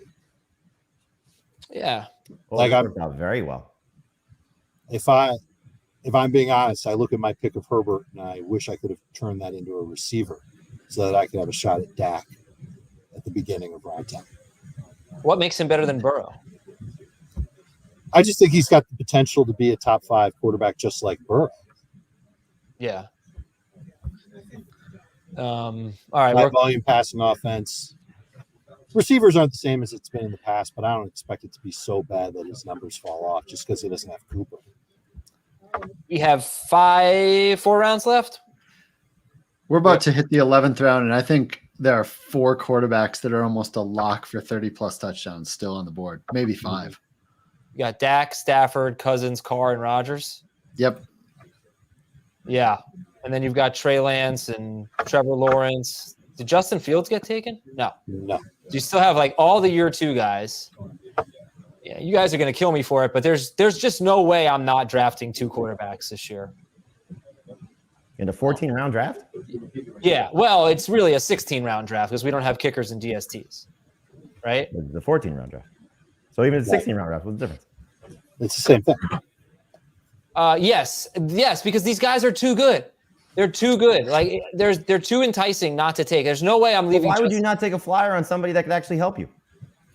Yeah. Well, like it I'm- worked out very well. If I'm being honest, I look at my pick of Herbert and I wish I could have turned that into a receiver so that I could have a shot at Dak at the beginning of round 10. What makes him better than Burrow? I just think he's got the potential to be a top 5 quarterback just like Burrow. Yeah. All right. High volume passing offense. Receivers aren't the same as it's been in the past, but I don't expect it to be so bad that his numbers fall off just because he doesn't have Cooper. We have 4 rounds left. We're about to hit the 11th round, and I think there are 4 quarterbacks that are almost a lock for 30-plus touchdowns still on the board, maybe 5. You got Dak, Stafford, Cousins, Carr, and Rodgers. Yep. Yeah. And then you've got Trey Lance and Trevor Lawrence. Did Justin Fields get taken? No. You still have like all the year 2 guys. Yeah, you guys are going to kill me for it, but there's just no way I'm not drafting 2 quarterbacks this year. In a 14-round draft? Yeah, well, it's really a 16-round draft because we don't have kickers and DSTs, right? It's a 14-round draft. So even a 16-round draft, what's the difference? It's the same thing. Yes, because these guys are too good. They're too good. Like they're too enticing not to take. There's no way I'm leaving. Why would you not take a flyer on somebody that could actually help you?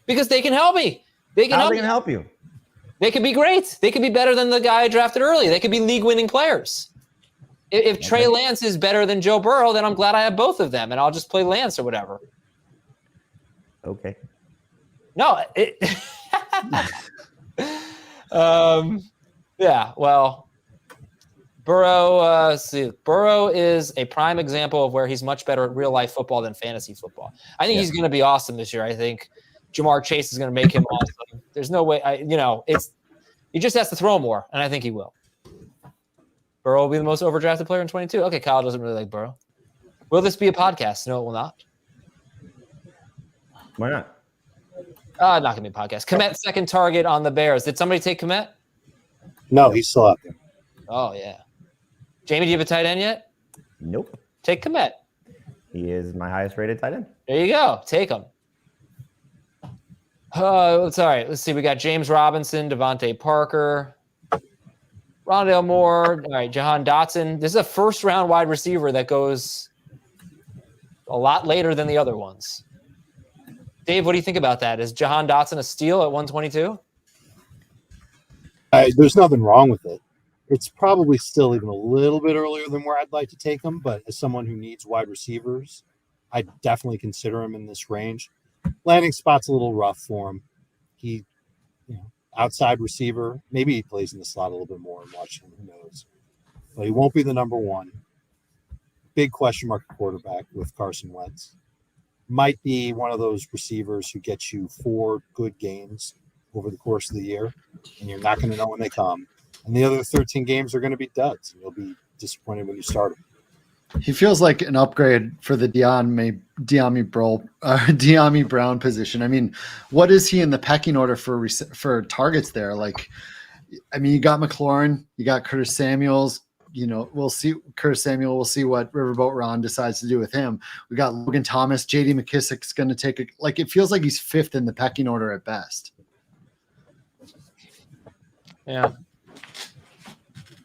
Because they can help me. They can How are help they me. going to help you? They could be great. They could be better than the guy I drafted early. They could be league-winning players. If Trey Lance is better than Joe Burrow, then I'm glad I have both of them, and I'll just play Lance or whatever. Okay. No. Yeah, well, Burrow. Burrow is a prime example of where he's much better at real-life football than fantasy football. I think he's going to be awesome this year. I think Jamar Chase is going to make him awesome. There's no way. He just has to throw more, and I think he will. Burrow will be the most overdrafted player in 22. Okay, Kyle doesn't really like Burrow. Will this be a podcast? No, it will not. Why not? Not going to be a podcast. Komet second target on the Bears. Did somebody take Komet? No, he's still out there. Oh, yeah. Jamie, do you have a tight end yet? Nope. Take Komet. He is my highest rated tight end. There you go. Take him. It's all right. Let's see. We got James Robinson, Devontae Parker, Rondale Moore. All right, Johan Dotson. This is a first-round wide receiver that goes a lot later than the other ones. Dave, what do you think about that? Is Johan Dotson a steal at 122? There's nothing wrong with it. It's probably still even a little bit earlier than where I'd like to take him, but as someone who needs wide receivers, I definitely consider him in this range. Landing spot's a little rough for him. He, outside receiver, maybe he plays in the slot a little bit more in Washington, who knows. But he won't be the number 1. Big question mark at quarterback with Carson Wentz. Might be one of those receivers who gets you 4 good games over the course of the year, and you're not going to know when they come. And the other 13 games are going to be duds, and you'll be disappointed when you start him. He feels like an upgrade for the De'Ami Brown position. I mean, what is he in the pecking order for targets there? Like, I mean, you got McLaurin, you got Curtis Samuels. We'll see Curtis Samuel. We'll see what Riverboat Ron decides to do with him. We got Logan Thomas. J.D. McKissick's going to take it feels like he's 5th in the pecking order at best. Yeah.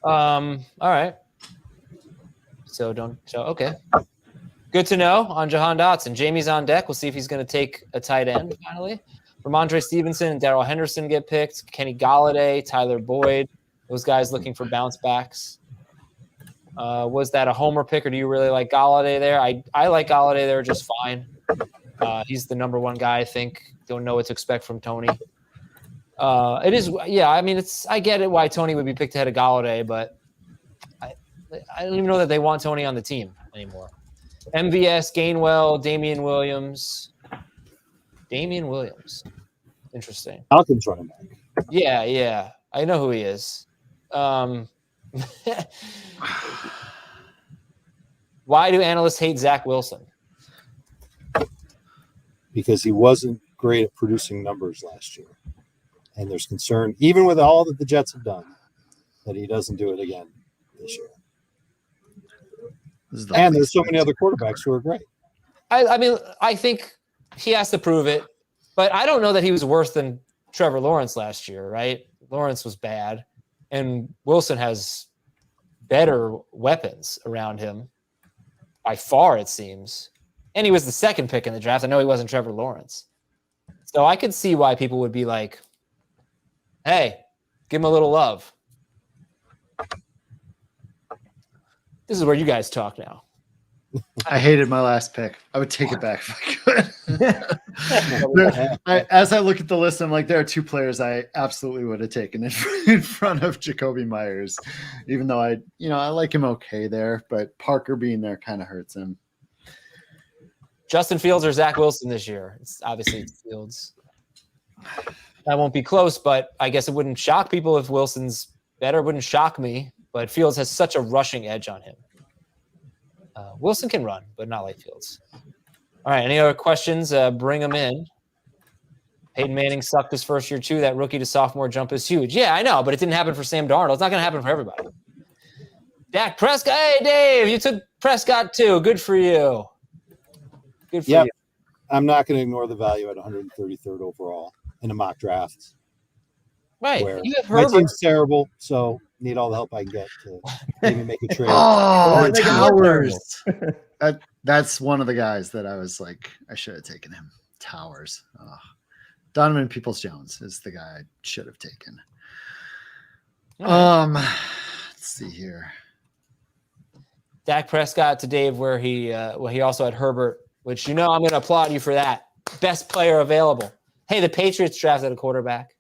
All right. Okay. Good to know on Jahan Dotson. Jamie's on deck. We'll see if he's going to take a tight end finally. Ramondre Stevenson and Darrell Henderson get picked. Kenny Golladay, Tyler Boyd. Those guys looking for bounce backs. Was that a homer pick, or do you really like Golladay there? I like Golladay there just fine. He's the number 1 guy, I think. Don't know what to expect from Tony. It is, yeah. I mean, I get it why Tony would be picked ahead of Golladay, but I don't even know that they want Tony on the team anymore. MVS, Gainwell, Damian Williams. Interesting. Falcons running back. Yeah. I know who he is. Why do analysts hate Zach Wilson? because he wasn't great at producing numbers last year. And there's concern, even with all that the Jets have done, that he doesn't do it again this year. And there's so many other quarterbacks who are great. I mean, I think he has to prove it, but I don't know that he was worse than Trevor Lawrence last year, right? Lawrence was bad, and Wilson has better weapons around him by far, it seems. And he was the second pick in the draft. I know he wasn't Trevor Lawrence. So I could see why people would be like, hey, give him a little love. This is where you guys talk now. I hated my last pick. I would take it back if I could. As I look at the list, I'm like, there are two players I absolutely would have taken in front of Jacoby Myers, even though I like him okay there, but Parker being there kind of hurts him. Justin Fields or Zach Wilson this year? It's obviously Fields. That won't be close, but I guess it wouldn't shock people if Wilson's better. It wouldn't shock me, but Fields has such a rushing edge on him. Wilson can run, but not like Fields. All right, any other questions? Bring them in. Peyton Manning sucked his first year too. That rookie to sophomore jump is huge. Yeah, I know, but it didn't happen for Sam Darnold. It's not going to happen for everybody. Dak Prescott. Hey, Dave, you took Prescott too. Good for you. Good for you. I'm not going to ignore the value at 133rd overall in a mock draft. Right. You have my team's terrible, so need all the help I can get to maybe make a trade. Oh, Towers. That's one of the guys that I was like, I should have taken him. Towers. Oh. Donovan Peoples-Jones is the guy I should have taken. Let's see here. Dak Prescott to Dave, where he also had Herbert, which I'm going to applaud you for that. Best player available. Hey, the Patriots drafted a quarterback.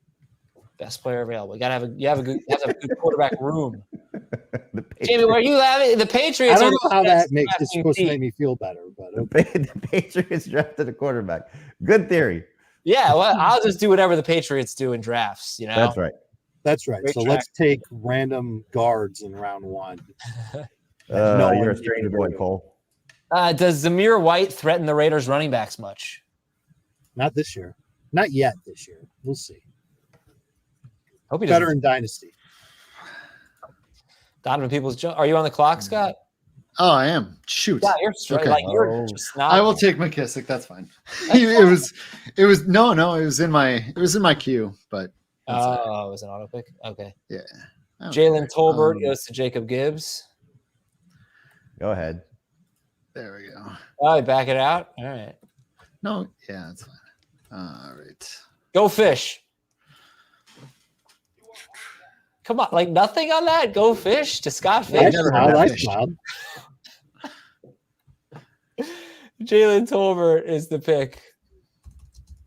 Best player available. You have a good quarterback room. Jamie, where you have the Patriots? I don't know how that makes it's supposed to make me feel better, but the Patriots drafted a quarterback. Good theory. Yeah, well, I'll just do whatever the Patriots do in drafts. That's right. That's right. Great so track. Let's take random guards in round one. You're a stranger boy, Cole. Does Zamir White threaten the Raiders running backs much? Not this year. Not yet this year. We'll see. Hope he better in Dynasty. Donovan Peoples-Jones. Are you on the clock, Scott? Oh, I am. Shoot. Yeah, you're straight. Okay. Like you're just not. I will take McKissick. That's fine. it was no. It was in my queue, but it was an auto pick. Okay. Yeah. Jalen Tolbert goes to Jacob Gibbs. Go ahead. There we go. Oh, back it out. All right. No. Yeah, that's fine. All right. Go Fish. Come on, like nothing on that. Go Fish to Scott Fish. I smiled. Jalen Tolbert is the pick.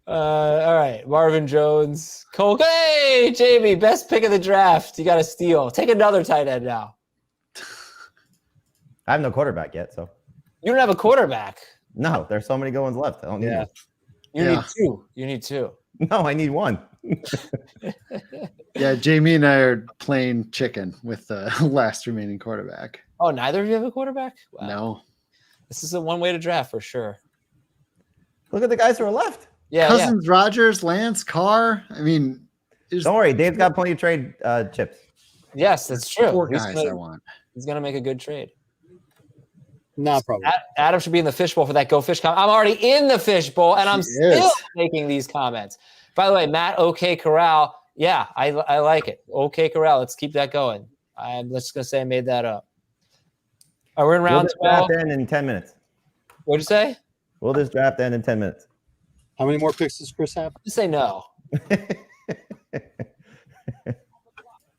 All right, Marvin Jones. Cole. Hey, Jamie, best pick of the draft. You got to steal. Take another tight end now. I have no quarterback yet, so. You don't have a quarterback. No, there's so many good ones left. I don't need one. Need two. You need two. No, I need one. Yeah, Jamie and I are playing chicken with the last remaining quarterback. Oh, neither of you have a quarterback? Wow. No. This is a one way to draft for sure. Look at the guys who are left. Yeah, Cousins, Rodgers, Lance, Carr. I mean, don't worry, Dave's got plenty of trade chips. Yes, that's true. 4 guys I want. He's gonna make a good trade. No problem. Adam should be in the fishbowl for that Go Fish comment. I'm already in the fishbowl, and I'm still making these comments. By the way, Matt, OK Corral. Yeah, I like it. OK Corral. Let's keep that going. I'm just going to say I made that up. All right, we're in round 12. Draft end in 10 minutes. What'd you say? Will this draft end in 10 minutes? How many more picks does Chris have? Just say no.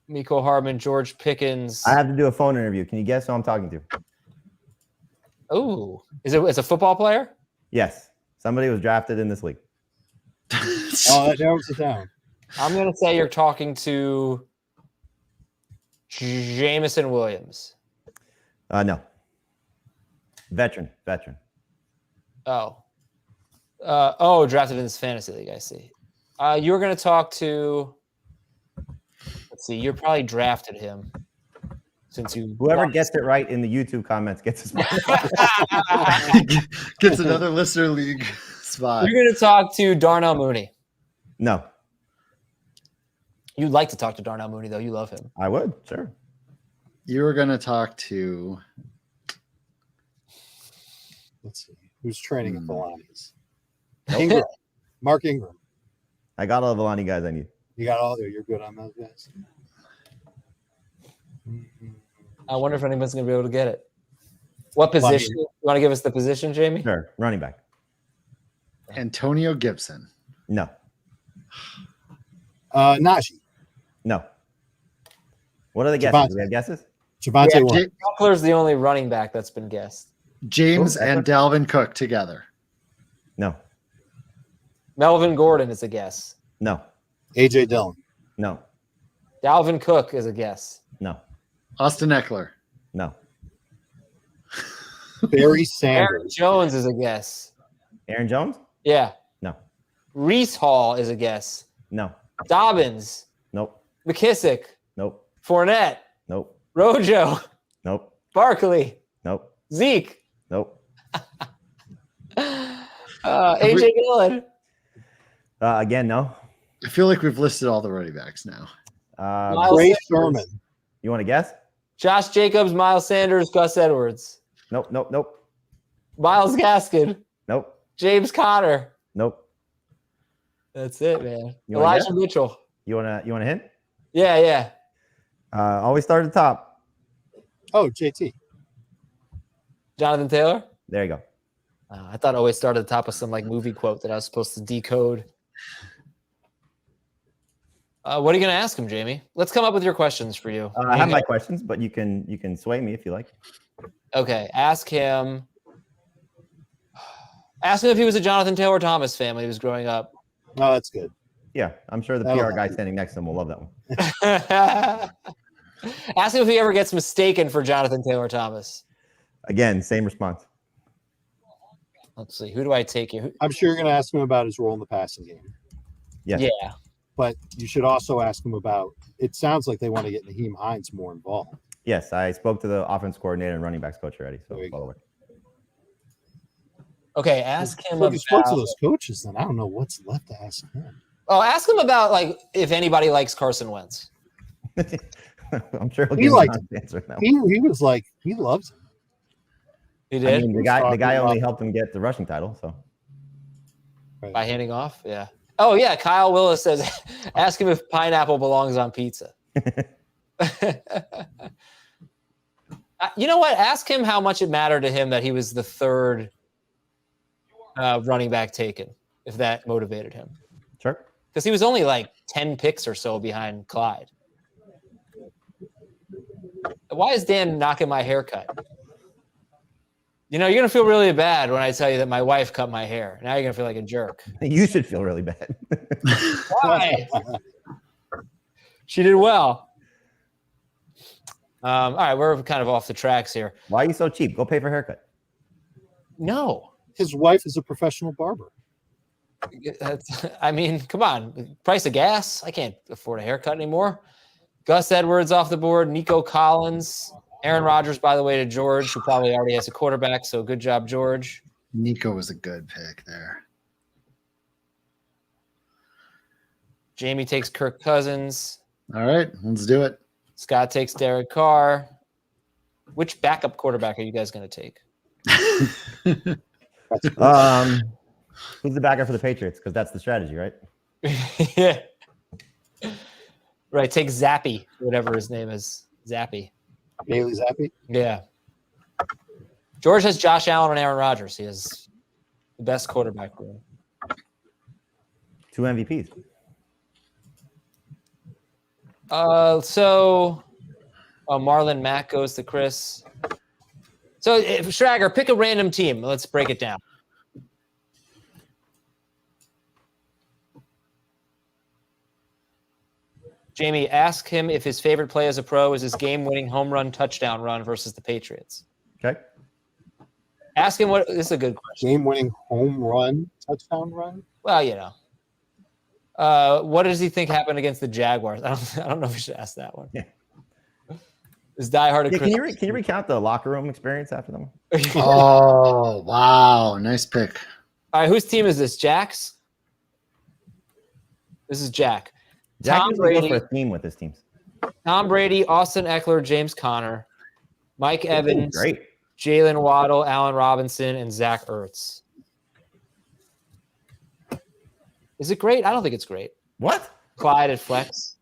Miko Hardman, George Pickens. I have to do a phone interview. Can you guess who I'm talking to? Oh, it's a football player? Yes. Somebody was drafted in this league. That narrows it down. I'm going to say you're talking to Jameson Williams. No. Veteran. Drafted in this fantasy league, I see. You were going to talk to, let's see, you're probably drafted him. Since you whoever gets it right in the YouTube comments gets his gets another listener league spot. You're going to talk to Darnell Mooney. No, You'd like to talk to Darnell Mooney, though. You love him. I would. Sure. You were going to talk to. Let's see. Who's training at the Lonnies? Ingram. Mark Ingram. I got all the Lonnie guys I need. You got all there. You're good on those guys. I wonder if anyone's going to be able to get it. What position? You want to give us the position, Jamie? Sure. Running back. Antonio Gibson. No. Najee. No. What are the guesses? Javonte. Do we have guesses? Javonte Williams. Buckler's the only running back that's been guessed. James and Dalvin Cook together. No. Melvin Gordon is a guess. No. AJ Dillon. No. Dalvin Cook is a guess. No. Austin Eckler. No. Barry Aaron Sanders. Jones is a guess. Aaron Jones? Yeah. No. Reese Hall is a guess. No. Dobbins. Nope. McKissick. Nope. Fournette. Nope. Rojo. Nope. Barkley. Nope. Zeke. Nope. AJ Dillon. Again, no. I feel like we've listed all the running backs now. Miles Ray Sanders. Sherman. You want to guess? Josh Jacobs, Miles Sanders, Gus Edwards. Nope. Nope. Nope. Miles Gaskin. Nope. James Conner. Nope. That's it, man. You wanna Elijah guess? Mitchell. You want a hint? Yeah. Always start at the top. Oh, JT. Jonathan Taylor. There you go. I thought always started at the top of some like movie quote that I was supposed to decode. What are you going to ask him, Jamie? Let's come up with your questions for you. I have my questions, but you can sway me if you like. Okay, ask him. Ask him if he was a Jonathan Taylor Thomas fan when he was growing up. Oh, that's good. Yeah, I'm sure the That'll PR help guy you. standing next to him will love that one. Ask him if he ever gets mistaken for Jonathan Taylor Thomas. Again, same response. Let's see. Who do I take here? I'm sure you're going to ask him about his role in the passing game. Yes. Yeah. But you should also ask him about, it sounds like they want to get Naheem Hines more involved. Yes, I spoke to the offense coordinator and running backs coach already. So There you follow it. Okay, ask him If you spoke to about. those coaches, then I don't know what's left to ask him. Oh, ask him about like if anybody likes Carson Wentz. I'm sure he'll He give me liked an honest answer now. He was like, he loves him. He I did mean, the He's guy talking only about- helped him get the rushing title. So by handing off. Yeah. Oh yeah, Kyle Willis says, ask him if pineapple belongs on pizza. You know what? Ask him how much it mattered to him that he was the third running back taken, if that motivated him. sure. Because he was only like 10 picks or so behind Clyde. Why is Dan knocking my haircut? You know, you're going to feel really bad when I tell you that my wife cut my hair. Now you're going to feel like a jerk. You should feel really bad. Why? She did well. All right, we're kind of off the tracks here. Why are you so cheap? Go pay for a haircut. No. His wife is a professional barber. I mean, come on. Price of gas. I can't afford a haircut anymore. Gus Edwards off the board. Nico Collins. Aaron Rodgers, by the way, to George, who probably already has a quarterback. So good job, George. Nico was a good pick there. Jamie takes Kirk Cousins. All right, let's do it. Scott takes Derek Carr. Which backup quarterback are you guys going to take? Who's the backer for the Patriots? Because that's the strategy, right? Yeah. Right. Take Zappy, whatever his name is. Zappy. Bailey Zappi. Yeah. George has Josh Allen and Aaron Rodgers. He has the best quarterback room. 2 MVPs. Marlon Mack goes to Chris. So, Schrager, pick a random team. Let's break it down. Jamie, ask him if his favorite play as a pro is his game-winning home run touchdown run versus the Patriots. Okay. Ask him what. This is a good question. Game-winning home run, touchdown run. Well, you know. What does he think happened against the Jaguars? I don't know if we should ask that one. Yeah. Is Die Hard a Yeah, Christmas? can you recount the locker room experience after them? Oh, wow. Nice pick. All right, whose team is this? Jack's? This is Jack. Jack Tom usually goes Brady. for a theme with his teams. Tom Brady, Austin Eckler, James Conner, Mike Evans, Great. Jalen Waddle, Allen Robinson, and Zach Ertz. Is it great? I don't think it's great. What? Clyde at flex.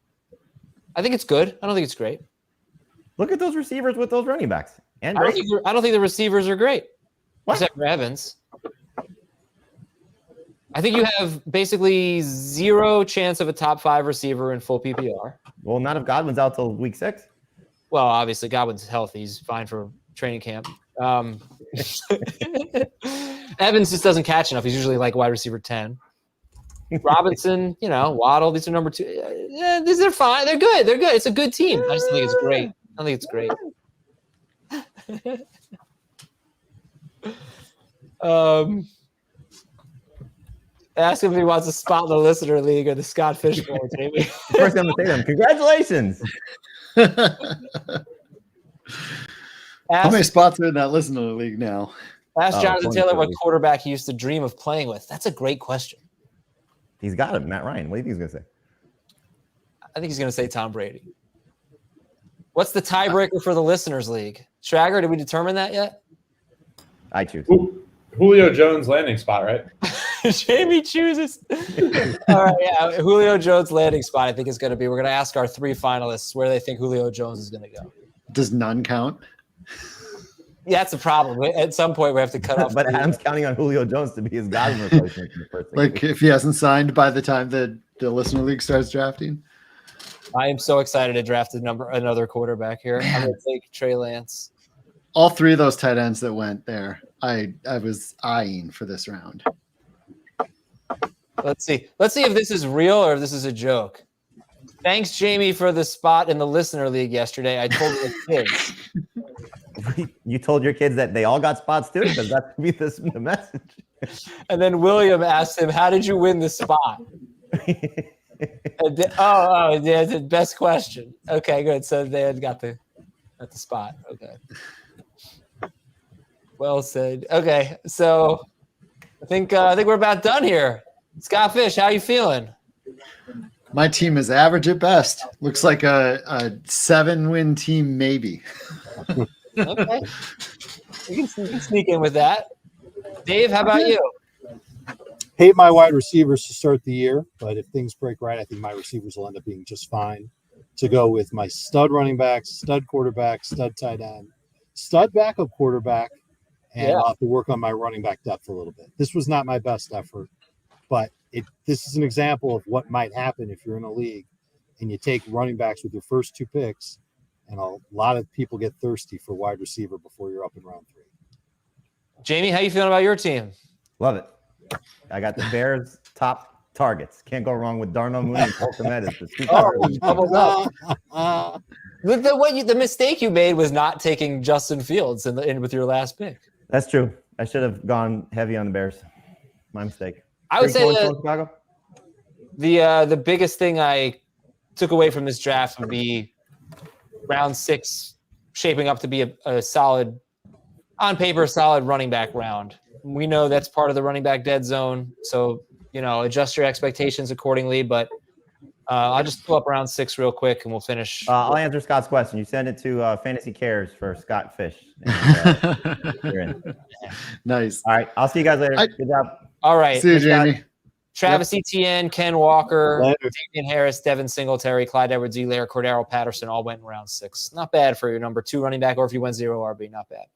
I think it's good. I don't think it's great. Look at those receivers with those running backs. And I don't think the receivers are great. What? Except for Evans. I think you have basically zero chance of a top 5 receiver in full PPR. Well, not if Godwin's out till week 6. Well, obviously, Godwin's healthy. He's fine for training camp. Evans just doesn't catch enough. He's usually like wide receiver 10. Robinson, Waddle, these are number 2. These are fine. They're good. They're good. It's a good team. I just think it's great. I don't think it's great. Ask him if he wants a spot in the listener league or the Scott Fish Bowl, Jamie. First, I'm going to say to them, congratulations. How many spots are in that listener league now? Ask Jonathan Taylor what 20. quarterback he used to dream of playing with. That's a great question. He's got it, Matt Ryan. What do you think he's going to say? I think he's going to say Tom Brady. What's the tiebreaker for the listeners league? Schrager, did we determine that yet? I choose. Julio Jones landing spot, right? Jamie chooses. All right, yeah. Julio Jones landing spot, I think is going to be. We're going to ask our 3 finalists where they think Julio Jones is going to go. Does none count? Yeah, that's the problem. At some point, we have to cut off. But Adam's counting on Julio Jones to be his Godwin replacement. In the first Like if he hasn't signed by the time the listener league starts drafting? I am so excited to draft another quarterback here. I'm going to take Trey Lance. All 3 of those tight ends that went there, I was eyeing for this round. Let's see if this is real or if this is a joke. Thanks, Jamie, for the spot in the listener league yesterday. I told the kids. You told your kids that they all got spots too? Because that's be the message. And then William asked him, how did you win the spot? Yeah, the best question. Okay, good. So they had got the spot. Okay. Well said. Okay, so I think we're about done here. Scott Fish, how you feeling? My team is average at best. Looks like a 7-win team, maybe. Okay. You can sneak in with that. Dave, how about you? Hate my wide receivers to start the year, but if things break right, I think my receivers will end up being just fine. To go with my stud running back, stud quarterback, stud tight end, stud backup quarterback, and I'll have to work on my running back depth a little bit. This was not my best effort, but this is an example of what might happen if you're in a league and you take running backs with your first 2 picks, and a lot of people get thirsty for wide receiver before you're up in round 3. Jamie, how you feeling about your team? Love it. I got the Bears top targets. Can't go wrong with Darnell Mooney and Colton Metis. The mistake you made was not taking Justin Fields in with your last pick. That's true. I should have gone heavy on the Bears. My mistake. I would say that the biggest thing I took away from this draft would be round 6 shaping up to be a solid, on paper, solid running back round. We know that's part of the running back dead zone, so adjust your expectations accordingly. But I'll just pull up round 6 real quick, and we'll finish. I'll answer Scott's question. You send it to Fantasy Cares for Scott Fish. And, you're in. Nice. All right. I'll see you guys later. Good job. All right. See you, Jamie. Travis Etienne, Ken Walker, Damian Harris, Devin Singletary, Clyde Edwards-Helaire, Cordero Patterson all went in round 6. Not bad for your number 2 running back, or if you went 0 RB, not bad.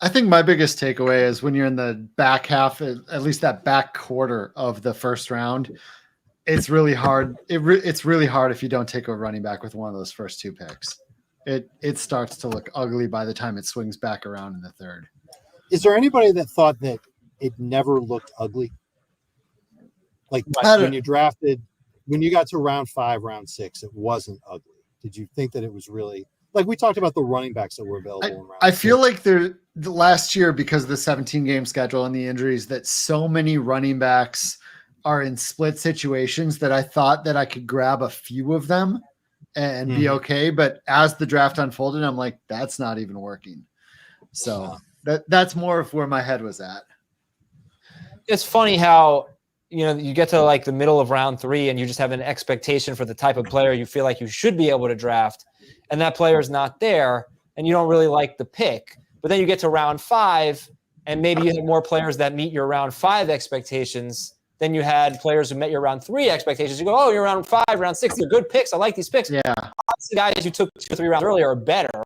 I think my biggest takeaway is when you're in the back half, at least that back quarter of the first round, it's really hard. It's really hard if you don't take a running back with one of those first 2 picks. It starts to look ugly by the time it swings back around in the 3rd. Is there anybody that thought that it never looked ugly? Like when you got to round 5, round 6, it wasn't ugly. Did you think that it was really like we talked about the running backs that were available in round I 6? feel like the last year, because of the 17-game schedule and the injuries, that so many running backs are in split situations that I thought that I could grab a few of them and be okay. But as the draft unfolded, I'm like, that's not even working. So that's more of where my head was at. it's funny how, you get to like the middle of round 3 and you just have an expectation for the type of player you feel like you should be able to draft, and that player is not there, and you don't really like the pick. But then you get to round 5, and maybe you have more players that meet your round 5 expectations than you had players who met your round 3 expectations. You go, oh, you're round 5, round 6. They're good picks. I like these picks. Yeah. The guys you took 2 or 3 rounds earlier are better.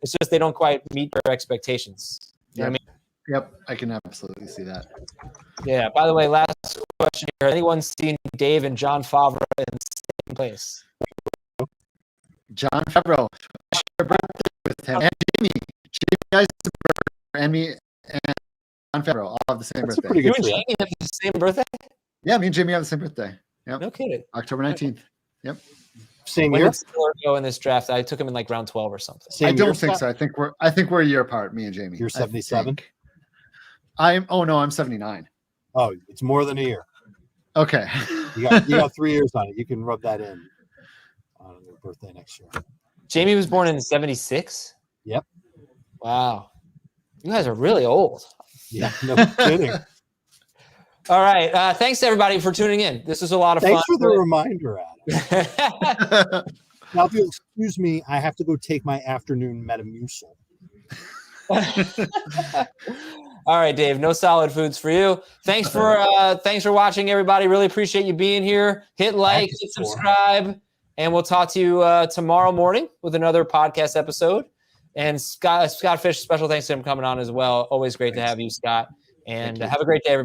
It's just they don't quite meet your expectations. You know what I mean? Yep, I can absolutely see that. Yeah. By the way, last question here. Anyone seen Dave and John Favreau in the same place? John Favreau. I share a birthday with him. And Jamie. Jamie Eisenberg and me and John Favreau all have the same That's a birthday. pretty You good and trade. Jamie have the same birthday? Yeah, me and Jamie have the same birthday. Yep. No kidding. October 19th. Yep. Same When year. did Steelers go in this draft? I took him in like round 12 or something. Same I don't year, think Scott? so. I think we're a year apart, me and Jamie. You're I 77? think. I'm 79. Oh, it's more than a year. Okay. You got 3 years on it. You can rub that in on your birthday next year. Jamie was born in 76? Yep. Wow. You guys are really old. Yeah, no kidding. All right. Thanks, everybody, for tuning in. This was a lot of Thanks fun. for the reminder, Adam. Now, if you'll excuse me, I have to go take my afternoon Metamucil. All right, Dave. No solid foods for you. Thanks for watching, everybody. Really appreciate you being here. Hit like, hit subscribe, and we'll talk to you tomorrow morning with another podcast episode. And Scott Fish, special thanks to him coming on as well. Always great to have you, Scott. And have a great day, everybody.